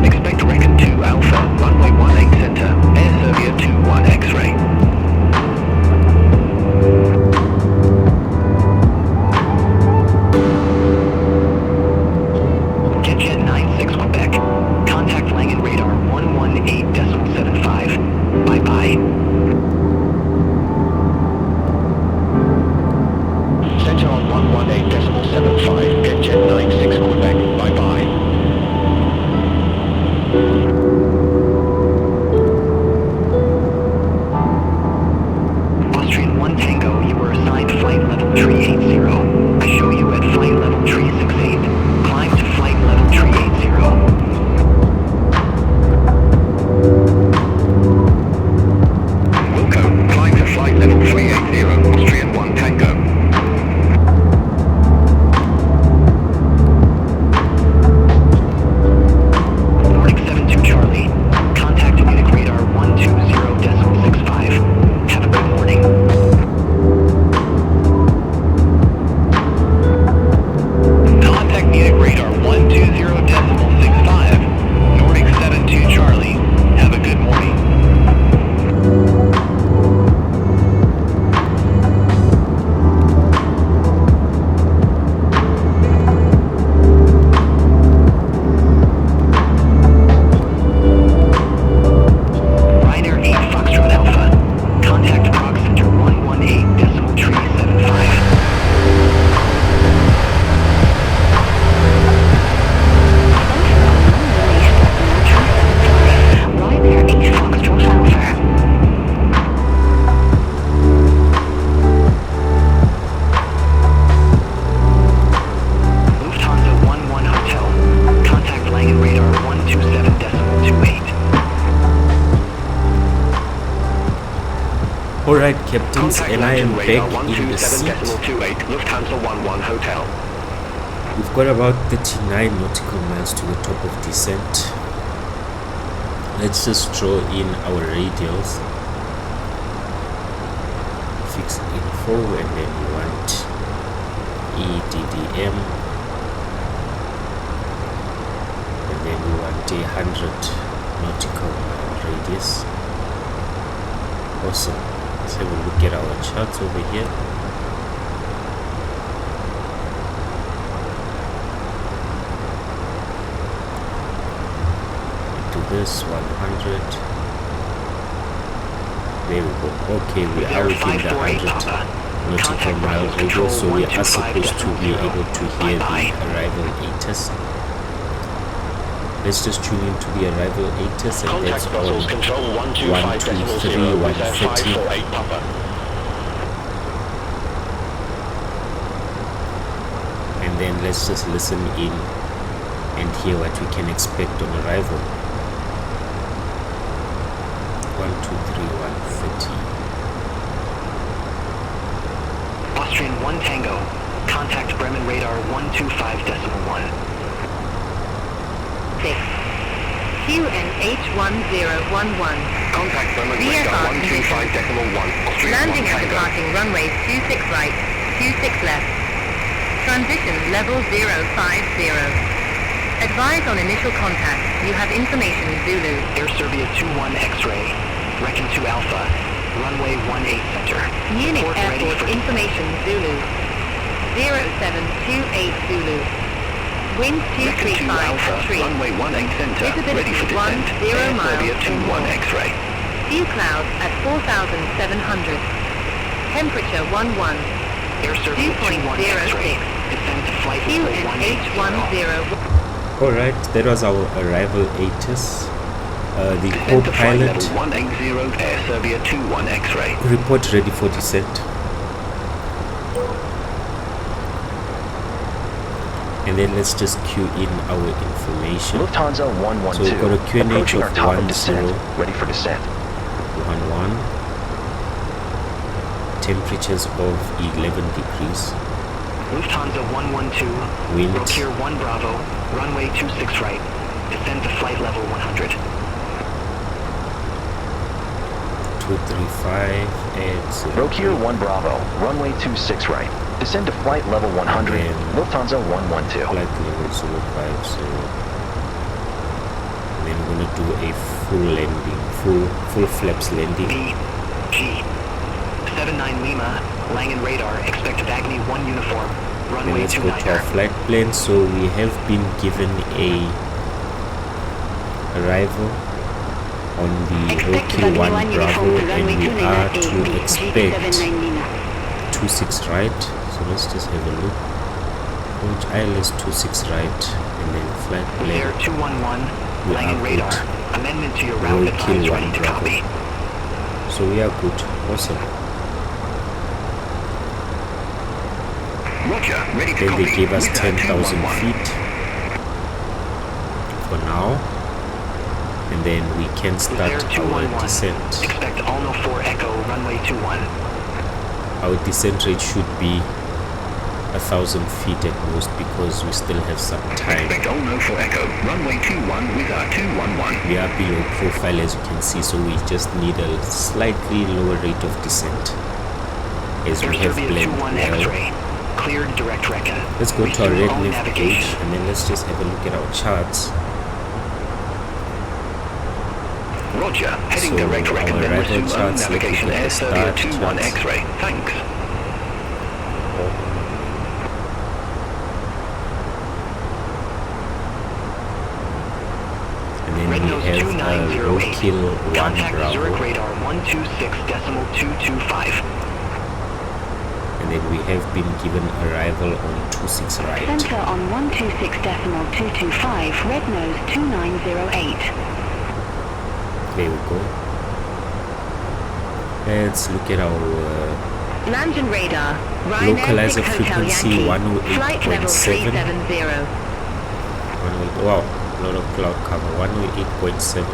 Expect Recon 2 Alpha, runway 18 center, Air Serbia 21 X-ray. Jet 96 Quebec. Contact Langen radar 118.75. Bye bye. Center on 118.75, get Jet 96 Quebec, bye-bye. Austrian 1 Tango, you were assigned flight level 380. I show you at flight level 368. Climb to flight level 380. Wilco, climb to flight level 380, Austrian 1 Tango. Nordic 72 Charlie. Contact Munich radar 120.65. Have a good morning. Contact Munich radar 120.65. Nordic 72 Charlie, have a good morning. Ryanair 8 Foxtrot Alpha. Contact Prague Center 118.375. Ryanair 8 Foxtrot Alpha. Lufthansa 11 Hotel. Contact Langen radar 127.28. Alright, captains, Contact and I am Langen back radar in the seat. 127.28, Lufthansa 11 Hotel. We've got about 39 nautical miles to the top of descent. Let's just draw in our radials. Fix info, and then we want EDDM. And then we want 100 nautical mile radius. Awesome. Let's have a look at our charts over here. Do this 100. There we go. Okay, we are within the 100 nautical mile radius, so we are supposed to be able to hear the arrival ATIS. Let's just tune into the arrival ATIS, and that's Contact on Brussels Control 123, 125.0, 130. 548 Papa. And then let's just listen in and hear what we can expect on arrival. 123, 130. Austrian 1 Tango. Contact Bremen radar 125.1. 6, QNH1011. Contact Munich radar VFR 125.1. Austrian Landing 1 and Tango. departing runways 26 right, 26 left. Transition level 050. Advise on initial contact. You have information Zulu. Air Serbia 21 X-ray. Reckon 2 Alpha. Runway 18 center. Munich Report ready Airport for information Zulu. 0728 Zulu. Wind Reckon 2 235 Alpha, at tree. runway 18 center, ready Visibility for descent. 10 Air miles Serbia or 21 more. X-ray. Few clouds at 4,700. Temperature 11. Air Serbia 21 X-ray. 2.06. Descend to flight level 180. QNH10. Alright, that was our arrival ATIS. The Descend to flight co-pilot level 180, Air Serbia 21 X-ray. report ready for descent. And then let's just queue in our information. Lufthansa So 112. we've got a QNH Approaching our of top of 10, descent. Ready for descent. 11. Temperatures of 11 degrees. Lufthansa 112. Wind. Rokir 1 Bravo. Runway 26 right. Descend to flight level 100. 235 at Rokir 1 Bravo. Runway 26 right. Descend to flight level 100. And Lufthansa 112. flight level 050. And then we're gonna do a full landing, full flaps landing. B. G. 79 Lima. Langen radar. Expected Agni 1 uniform. Then Runway let's go to our 29er. flight plan. So we have been given a arrival on the Rokir 1 Bravo, and we are to expect 26 right. So let's just have a look. Launch ILS 26 right, and then flight Air plan. 211. We Langen are radar. good. Amendment to your route Rokir advice 1 ready to Bravo. copy. So we are good. Awesome. Roger, ready to Then copy. they gave us With 10,000 211. feet for now, and then we can start Air our 211. descent. Expect Alno 4 Echo. Runway 21. Our descent rate should be 1,000 feet at most because we still have some time. Expect Olno for Echo. Runway 21 with our 211. We are below profile, as you can see, so we just need a slightly lower rate of descent as Air we have Serbia planned 21 well. X-ray. Cleared direct reckon. Let's go to our Resume red own nav page, navigation. and then let's just have a look at our charts. Roger, heading So direct our reckon, then arrival resume own charts, let's navigation. look at Air the Serbia start 21 charts. X-ray. Thanks. And then Red we nose have 2908. Rokir 1 Contact Zurich Bravo, radar 126.225. and then we have been given arrival on 26 right. Center on 126.225, red nose 2908. There we go. Let's look at our London radar. Ryanair localizer 6 Hotel frequency Yankee. Flight level 108.7. 370. 108, wow, a lot of cloud cover. 108.7.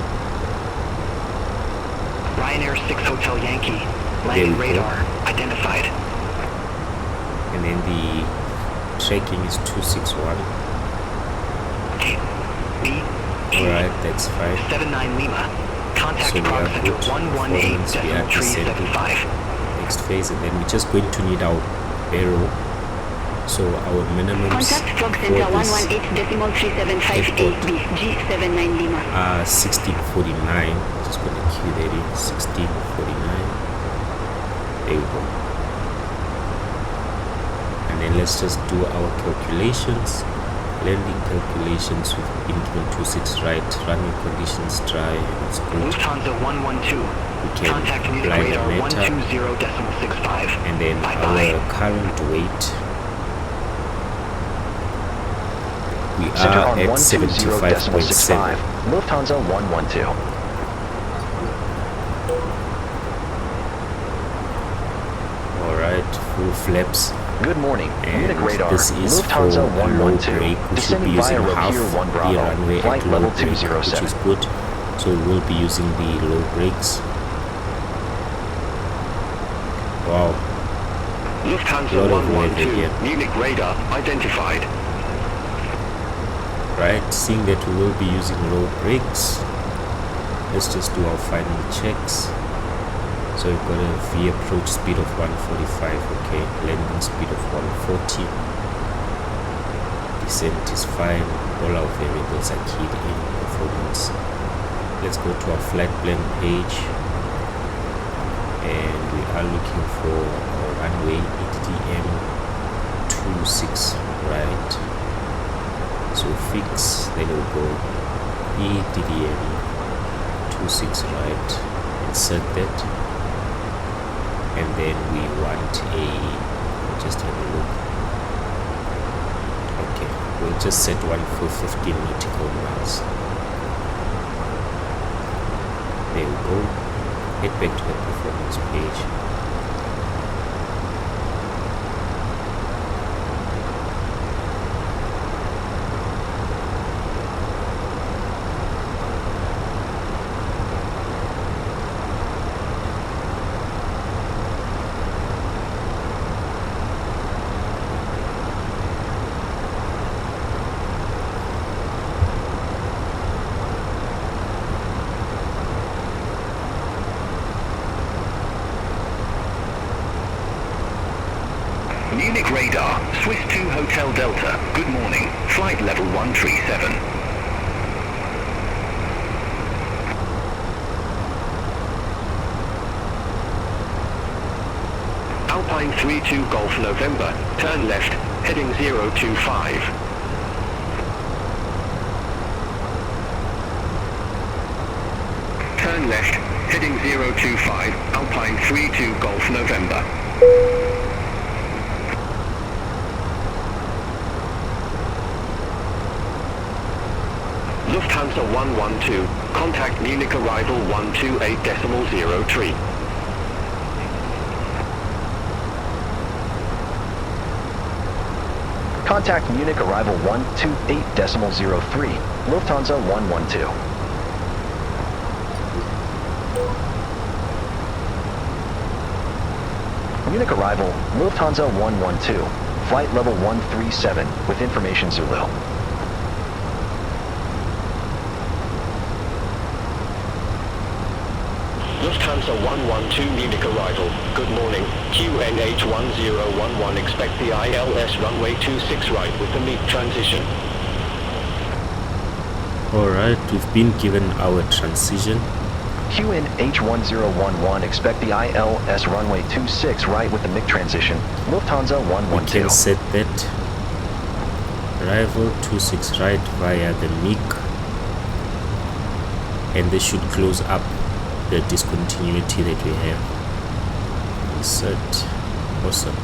Ryanair 6 Hotel Yankee. There Landing we go. radar. Identified. And then the tracking is 261. B. G. Alright, that's fine. 79 Lima. Contact So we Prague are Center good. Performance, we are descending. 118.375. Next phase, and then we're just going to need our barrel. So our minimums Contact Frog for Center this 118.3758B, G79 Lima. are 1649. Just going to cue that in. 1649. There we go. And then let's just do our calculations. Landing calculations. We've been given 26 right. Runway conditions dry, and it's good. Lufthansa 112. We can Contact Munich apply the radar meta. 120.65. And then Bye-bye. our current weight, we Center are on at 120.65. 75.7. Lufthansa 112. Alright, full flaps. Good morning. And Munich radar. this is Lufthansa for a low 112. break. We should be Descending via using half Rokir 1 the Bravo. runway Flight at low level break, which 207. is good. So we'll be using the low brakes. Wow, Lufthansa Lot of weather 112. here. Munich radar identified. right? Seeing that we will be using low brakes, let's just do our final checks. So we've got a V approach speed of 145, okay, landing speed of 140, descent is fine, all our variables are keyed in, performance. Let's go to our flight plan page, and we are looking for a runway EDDM 26 right. So fix, then we'll go EDDM 26 right, insert that, and then we want just have a look. Okay, we'll just set one for 15 nautical miles. There we go. Head back to the performance page. Munich radar, Swiss 2 Hotel Delta, good morning, flight level 137. Alpine 32 Golf November, turn left, heading 025. Turn left, heading 025, Alpine 32 Golf November. Lufthansa 112, contact Munich arrival 128.03. Contact Munich arrival 128.03, Lufthansa 112. Munich arrival, Lufthansa 112, flight level 137, with information Zulu. Lufthansa 112 Munich arrival, good morning, QNH 1011, expect the ILS runway 26 right with the MEEP transition. Alright, we've been given our transition. QNH 1011, expect the ILS runway 26 right with the MIG transition. Lufthansa We 112. can set that arrival 26 right via the MIG, and this should close up the discontinuity that we have. Insert. Awesome.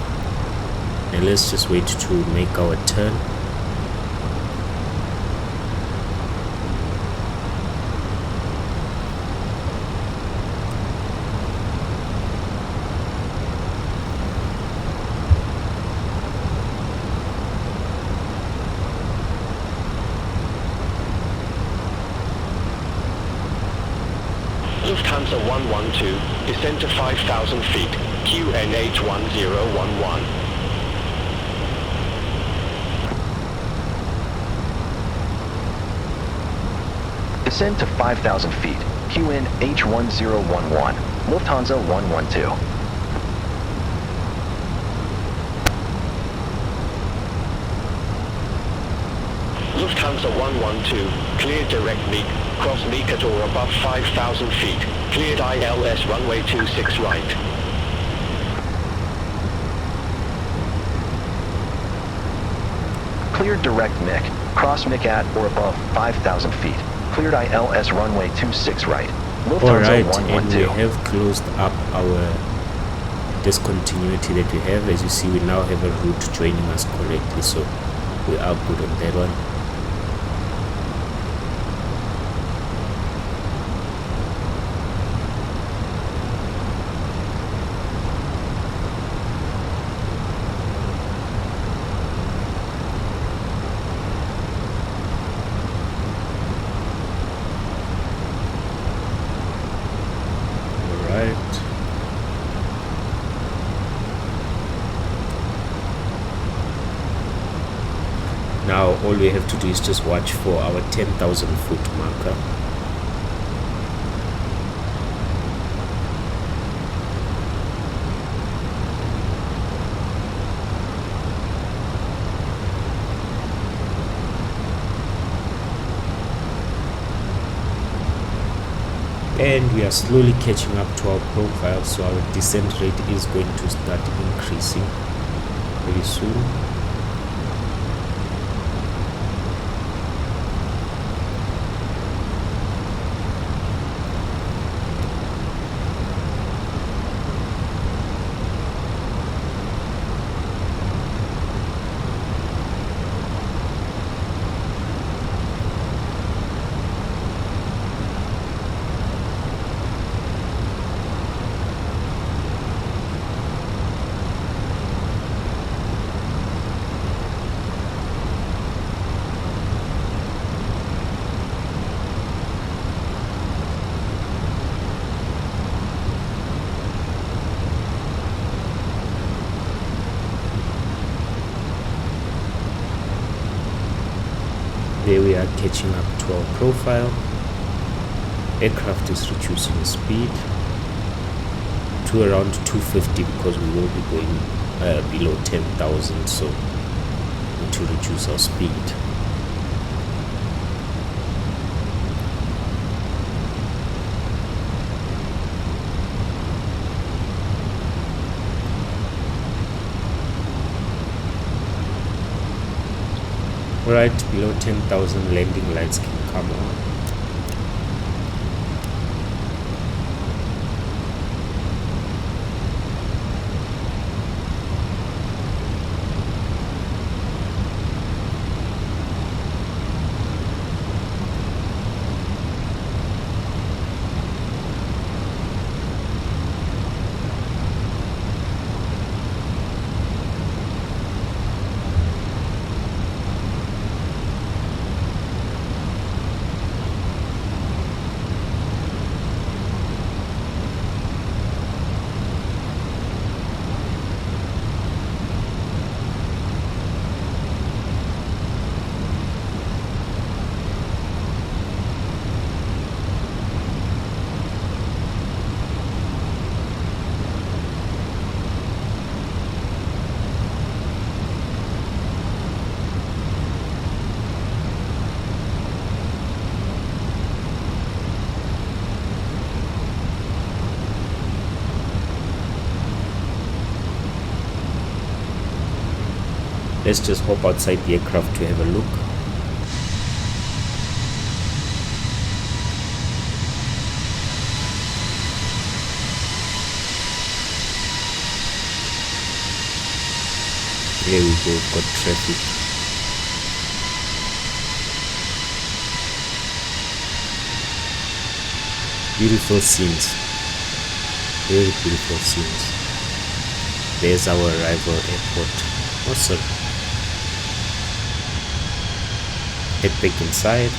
Now let's just wait to make our turn. Lufthansa 112, descend to 5,000 feet, QNH 1011. Descend to 5,000 feet, QNH 1011, Lufthansa 112. Lufthansa 112, clear direct MEEP, cross MEEP at or above 5,000 feet, cleared ILS runway 26 right. Cleared direct MIC, cross MIC at or above 5,000 feet, cleared ILS runway 26 right, Lufthansa Alright, and we 112. have closed up our discontinuity that we have. As you see, we now have a route joining us correctly, so we are good on that one. all we have to do is just watch for our 10,000 foot marker. And we are slowly catching up to our profile, so our descent rate is going to start increasing very soon. There we are catching up to our profile. Aircraft is reducing speed to around 250 because we will be going below 10,000, so we need to reduce our speed. Right below 10,000, landing lights can come on. Let's just hop outside the aircraft to have a look. There we go, got traffic. Beautiful scenes. Very beautiful scenes. There's our arrival airport. Awesome. Head back inside.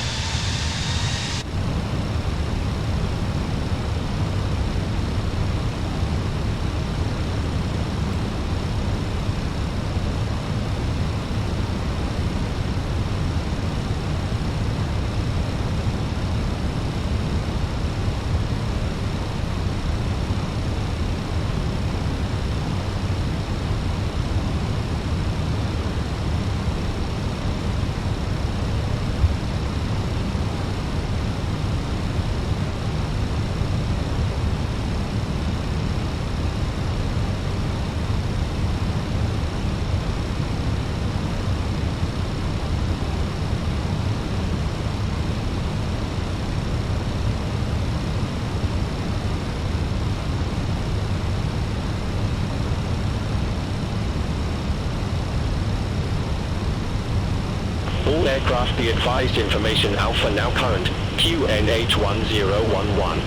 All aircraft be advised, information Alpha now current, QNH1011.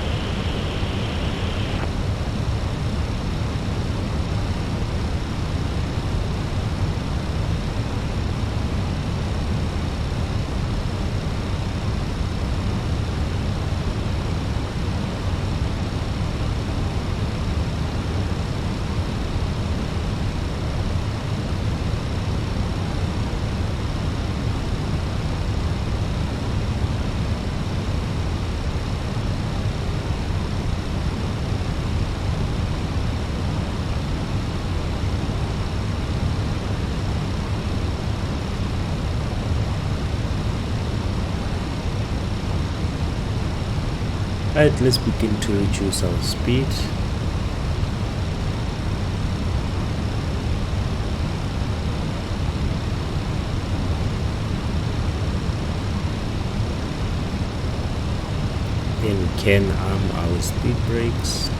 Alright, let's begin to reduce our speed. Then we can arm our speed brakes.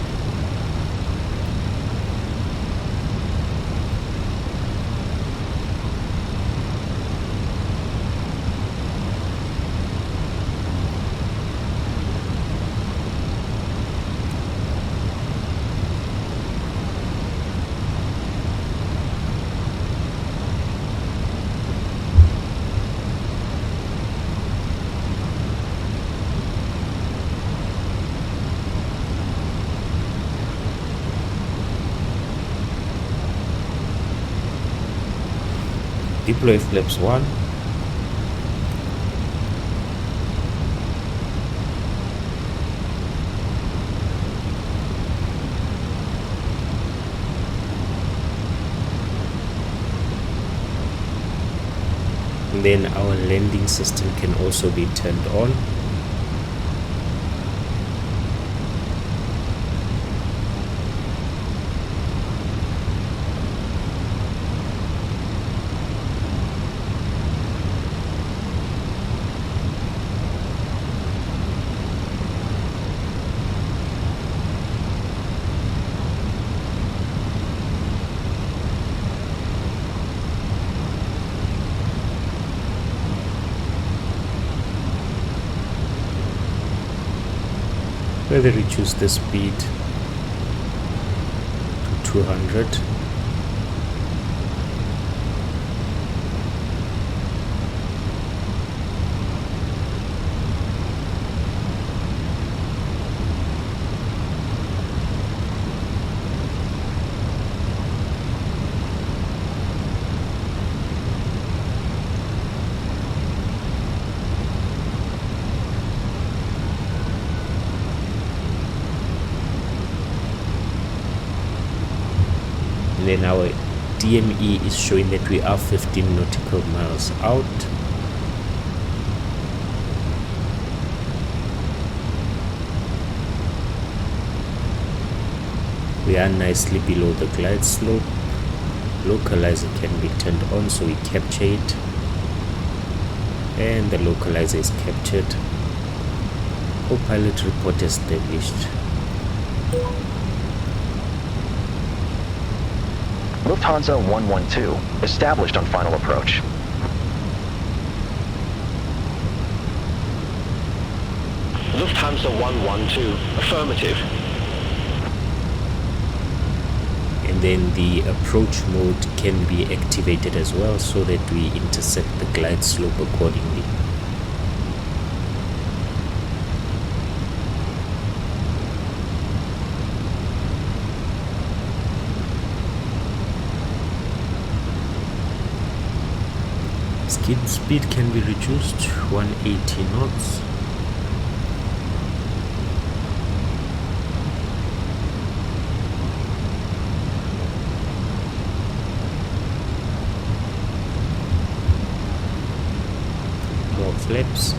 Deploy flaps 1. And then our landing system can also be turned on. Further reduce the speed to 200. And then our DME is showing that we are 15 nautical miles out. We are nicely below the glide slope. Localizer can be turned on, so we capture it, and the localizer is captured. Co-pilot report established. Lufthansa 112, established on final approach. Lufthansa 112, affirmative. And then the approach mode can be activated as well, so that we intercept the glide slope accordingly. Skid speed can be reduced 180 knots. More flaps.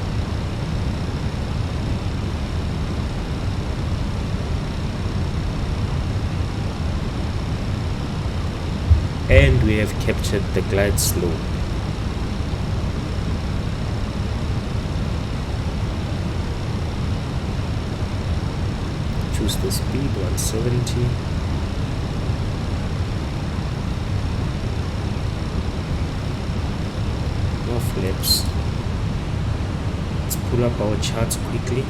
And we have captured the glide slope. Choose the speed 170. More flaps. Let's pull up our charts quickly,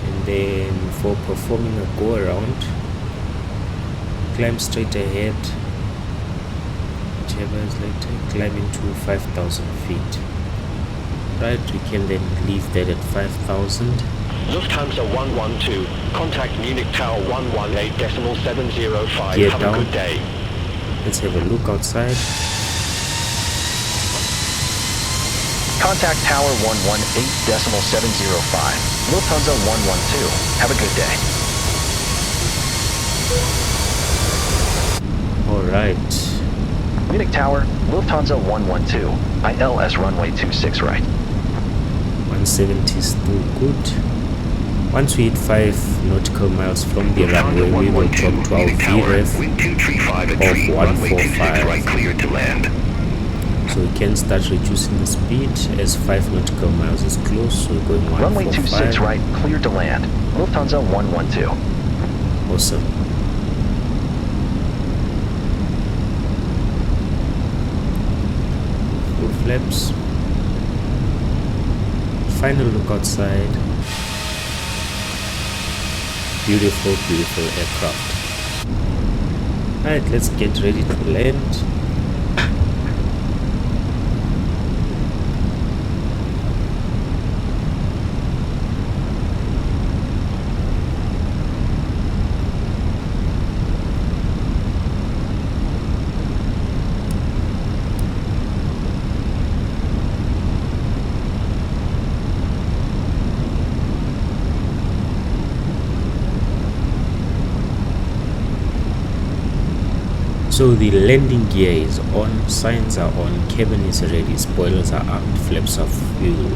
and then for performing a go around, climb straight ahead, whichever is later, climb into 5,000 feet. Right, we can then leave that at 5,000. Lufthansa 112, contact Munich Tower 118.705. Gear Have down. a good day. Let's have a look outside. Contact Tower 118.705. Lufthansa 112, have a good day. Alright. Munich Tower, Lufthansa 112, ILS runway 26 right. 170 is still good. Once we hit 5 nautical miles from the runway, we will drop to our VREF wind 235 at of 3, runway 26 right 145. cleared to land. So we can start reducing the speed as 5 nautical miles is close, so we're going 145. Runway 26 right, cleared to land. Lufthansa 112. Awesome. Full flaps. Final look outside. Beautiful, beautiful aircraft. Alright, let's get ready to land. So the landing gear is on, signs are on, cabin is ready, spoilers are armed, flaps are full.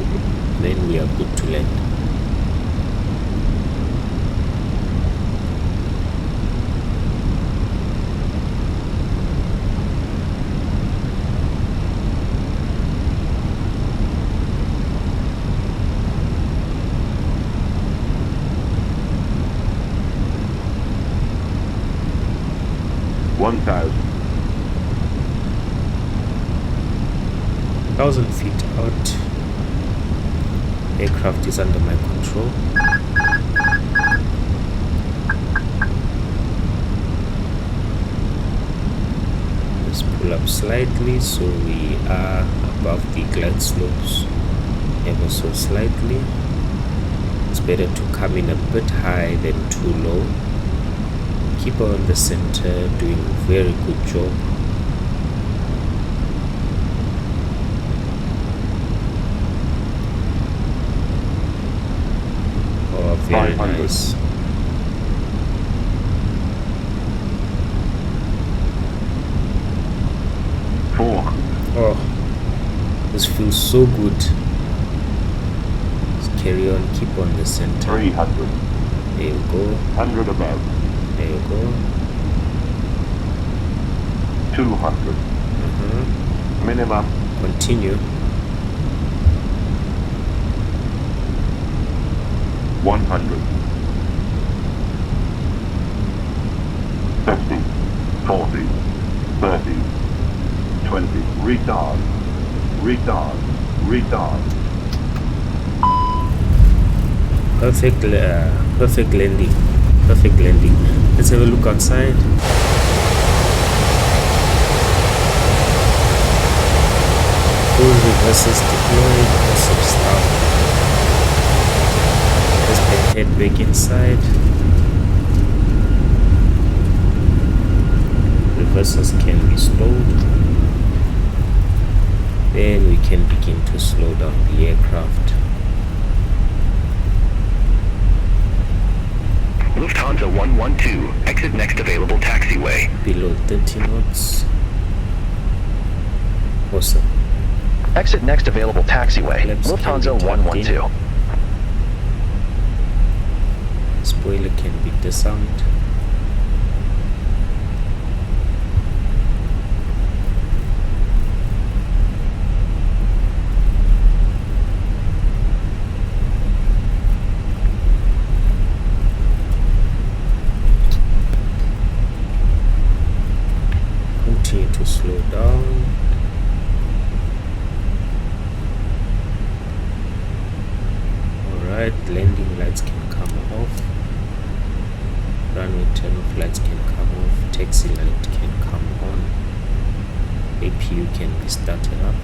Then we are good to land. Thousand feet out. Aircraft is under my control. Let's pull up slightly so we are above the glide slopes ever so slightly. It's better to come in a bit high than too low. Keep her on the center, doing a very good job. Oh, very nice. Oh, this feels so good. Let's carry on, keep on the center. 300. There you go. 100 above. There you go. 200. Minimum. Continue. 100. 50. 40. 30. 20. Retard. Retard. Retard. Perfect landing. Perfect landing. Let's have a look outside. Full reverses deployed. Awesome stuff. Let's head back inside. Reversers can be stowed. Then we can begin to slow down the aircraft. Lufthansa 112, exit next available taxiway. Below 30 knots. Awesome. Exit next available taxiway. Flaps Lufthansa can be tucked in. 112. Spoiler can be disarmed. Continue to slow down. Alright, landing lights can come off. Runway turn-off lights can come off. Taxi light can come on. APU can be started up.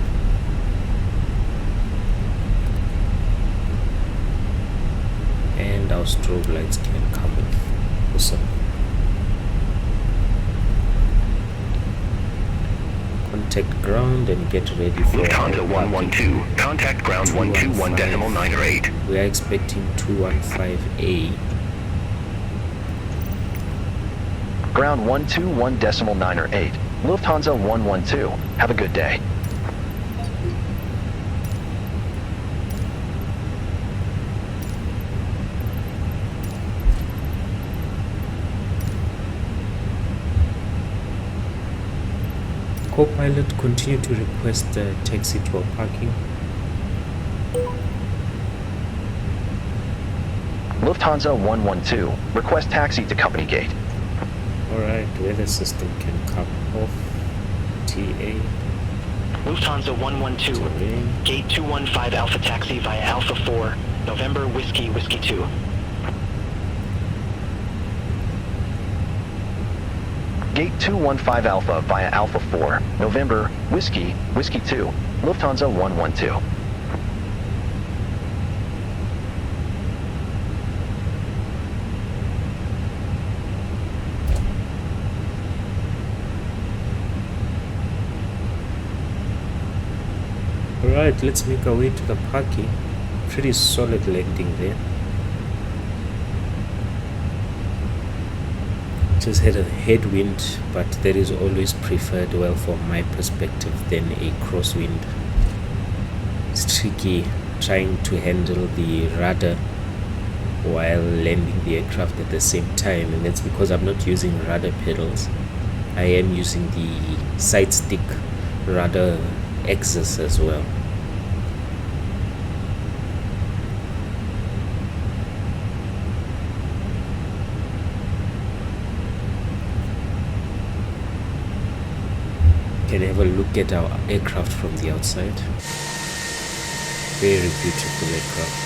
And our strobe lights can come off. Awesome. Contact ground and get ready for Lufthansa our 112, contact ground 121.98. We are expecting 215A. Ground 121.98. Lufthansa 112. Have a good day. Co-pilot, continue to request taxi to our parking. Lufthansa 112, request taxi to company gate. Alright, weather system can come off. TA. Lufthansa 112, Terrain. gate 215 Alpha taxi via Alpha 4, November Whiskey 2. Gate 215 Alpha via Alpha 4, November Whiskey 2, Lufthansa 112. Alright, let's make our way to the parking. Pretty solid landing there. Just had a headwind, but that is always preferred, well, from my perspective, than a crosswind. It's tricky trying to handle the rudder while landing the aircraft at the same time, and that's because I'm not using rudder pedals. I am using the side stick rudder axis as well. Can have a look at our aircraft from the outside. Very beautiful aircraft.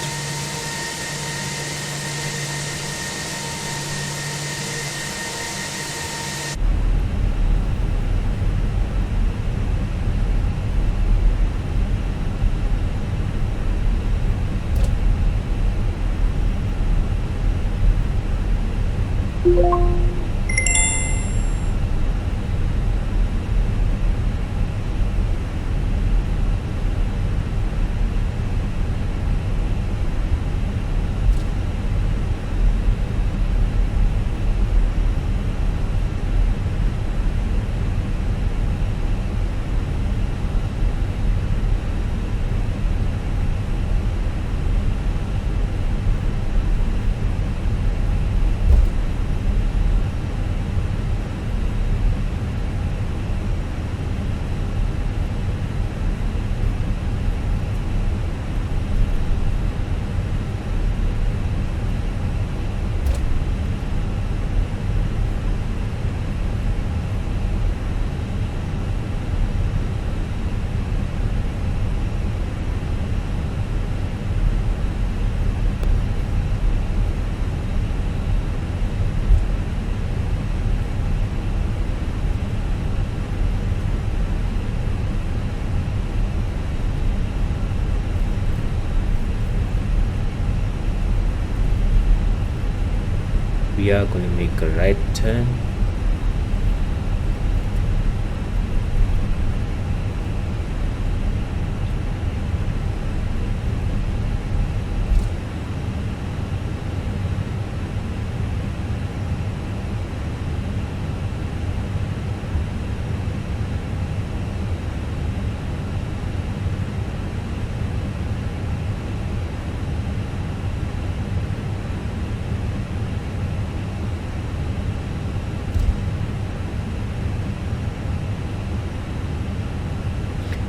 We are going to make a right turn.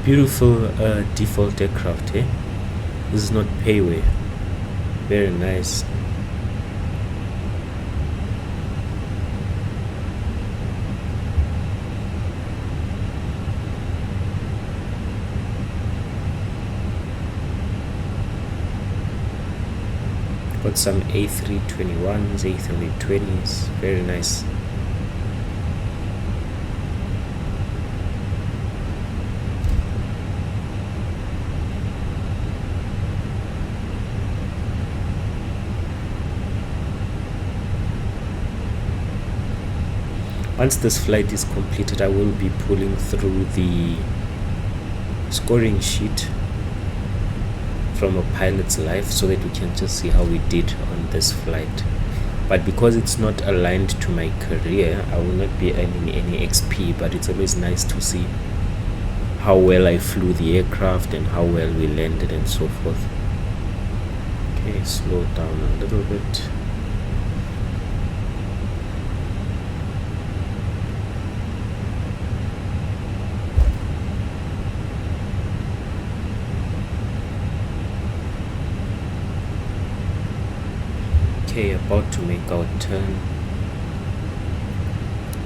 Beautiful default aircraft, eh? This is not payway. Very nice. Got some A321s, A320s. Very nice. Once this flight is completed, I will be pulling through the scoring sheet from a pilot's life so that we can just see how we did on this flight. But because it's not aligned to my career, I will not be earning any XP, but it's always nice to see how well I flew the aircraft and how well we landed and so forth. Okay, slow down a little bit. our turn.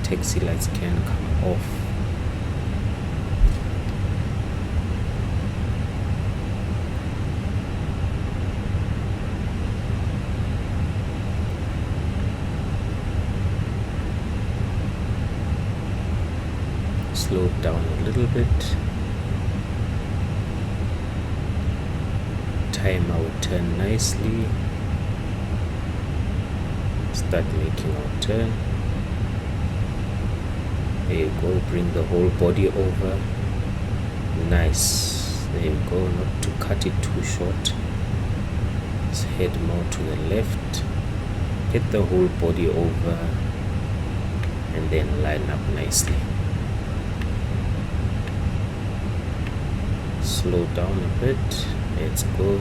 Taxi lights can come off. Slow down a little bit. Time our turn nicely. Start making our turn. There you go, bring the whole body over. Nice. There you go, not to cut it too short. Let's head more to the left. Get the whole body over and then line up nicely. Slow down a bit. Let's go.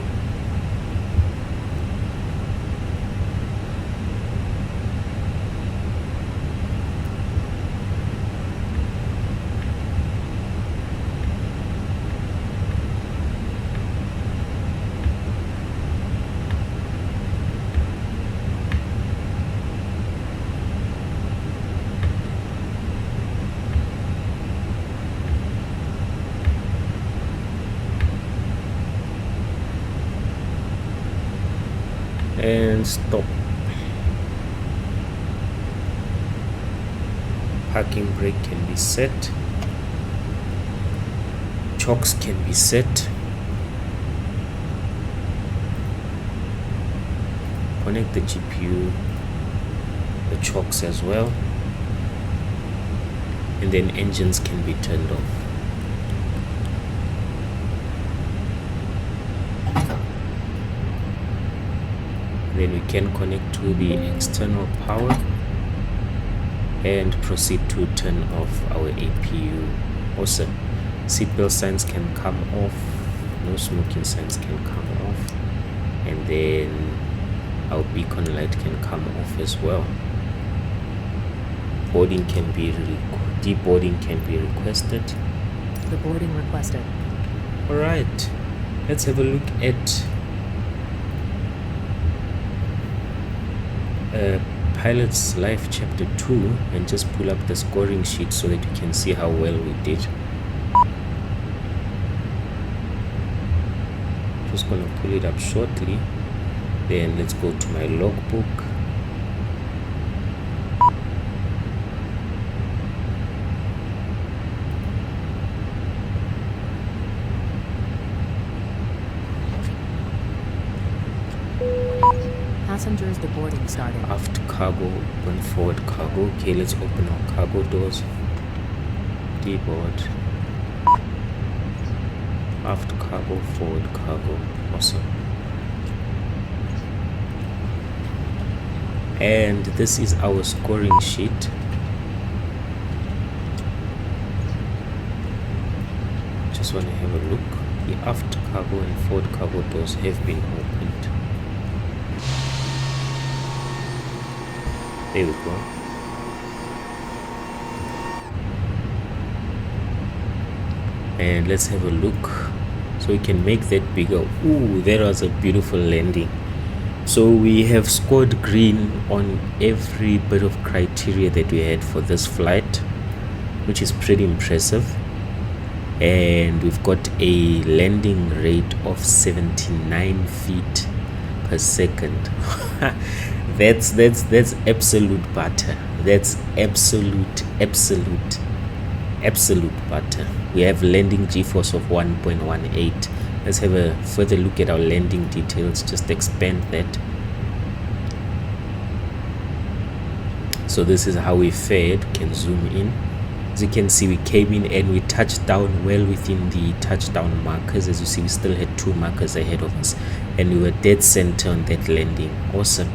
And stop. Parking brake can be set. Chocks can be set. Connect the GPU, the chocks as well, and then engines can be turned off. Then we can connect to the external power and proceed to turn off our APU. Awesome. Seatbelt signs can come off, no smoking signs can come off, and then our beacon light can come off as well. Boarding can be deboarding can be requested. The boarding requested. Alright, let's have a look at Pilot's Life Chapter 2 and just pull up the scoring sheet so that you can see how well we did. Just gonna pull it up shortly. Then let's go to my logbook. Passengers deboarding started. Aft cargo, open forward cargo. Okay, let's open our cargo doors. Deboard. Aft cargo, forward cargo. Awesome. And this is our scoring sheet. Just want to have a look. The aft cargo and forward cargo doors have been opened. There we go. And let's have a look so we can make that bigger. Ooh, that was a beautiful landing. So we have scored green on every bit of criteria that we had for this flight, which is pretty impressive. And we've got a landing rate of 79 feet per second. That's absolute butter. That's absolute butter. We have landing G-force of 1.18. Let's have a further look at our landing details. Just expand that. So this is how we fared. You can zoom in. As you can see, we came in and we touched down well within the touchdown markers. As you see, we still had 2 markers ahead of us, and we were dead center on that landing. Awesome.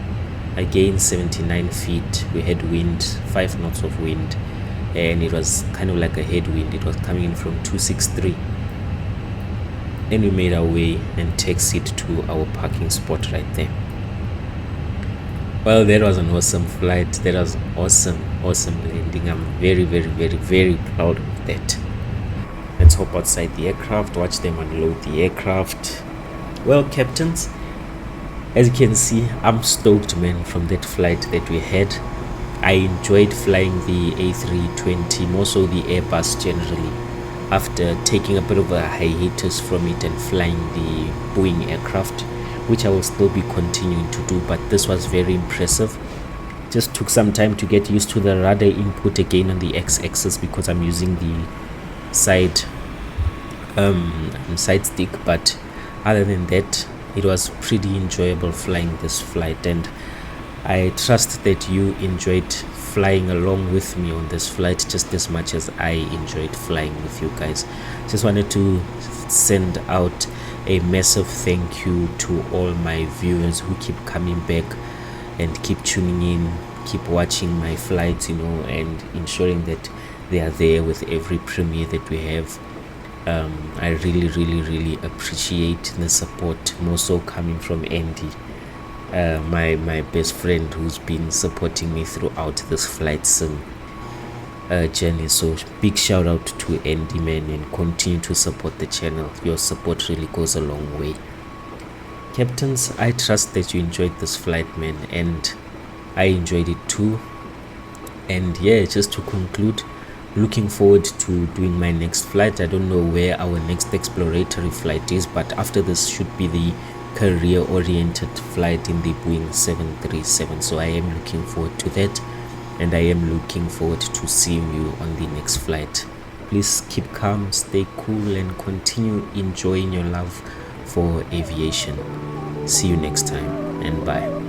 Again, 79 feet. We had wind, 5 knots of wind, and it was kind of like a headwind. It was coming in from 263. And we made our way and taxied to our parking spot right there. Well, that was an awesome flight. That was awesome landing. I'm very proud of that. Let's hop outside the aircraft, watch them unload the aircraft. Well, captains, As you can see, I'm stoked, man, from that flight that we had. I enjoyed flying the A320, more so the Airbus generally, after taking a bit of a hiatus from it and flying the Boeing aircraft, which I will still be continuing to do, but this was very impressive. Just took some time to get used to the rudder input again on the x-axis because I'm using the side stick, but other than that, it was pretty enjoyable flying this flight, and I trust that you enjoyed flying along with me on this flight just as much as I enjoyed flying with you guys. Just wanted to send out a massive thank you to all my viewers who keep coming back and keep tuning in, keep watching my flights, you know, and ensuring that they are there with every premiere that we have. I really appreciate the support, more so coming from Andy, my best friend, who's been supporting me throughout this flight sim journey. So big shout out to Andy, man, and continue to support the channel. Your support really goes a long way. Captains, I trust that you enjoyed this flight, man, and I enjoyed it too. And yeah, just to conclude, looking forward to doing my next flight. I don't know where our next exploratory flight is, but after this should be the career oriented flight in the Boeing 737. So I am looking forward to that, and I am looking forward to seeing you on the next flight. Please keep calm, stay cool, and continue enjoying your love for aviation. See you next time, and bye.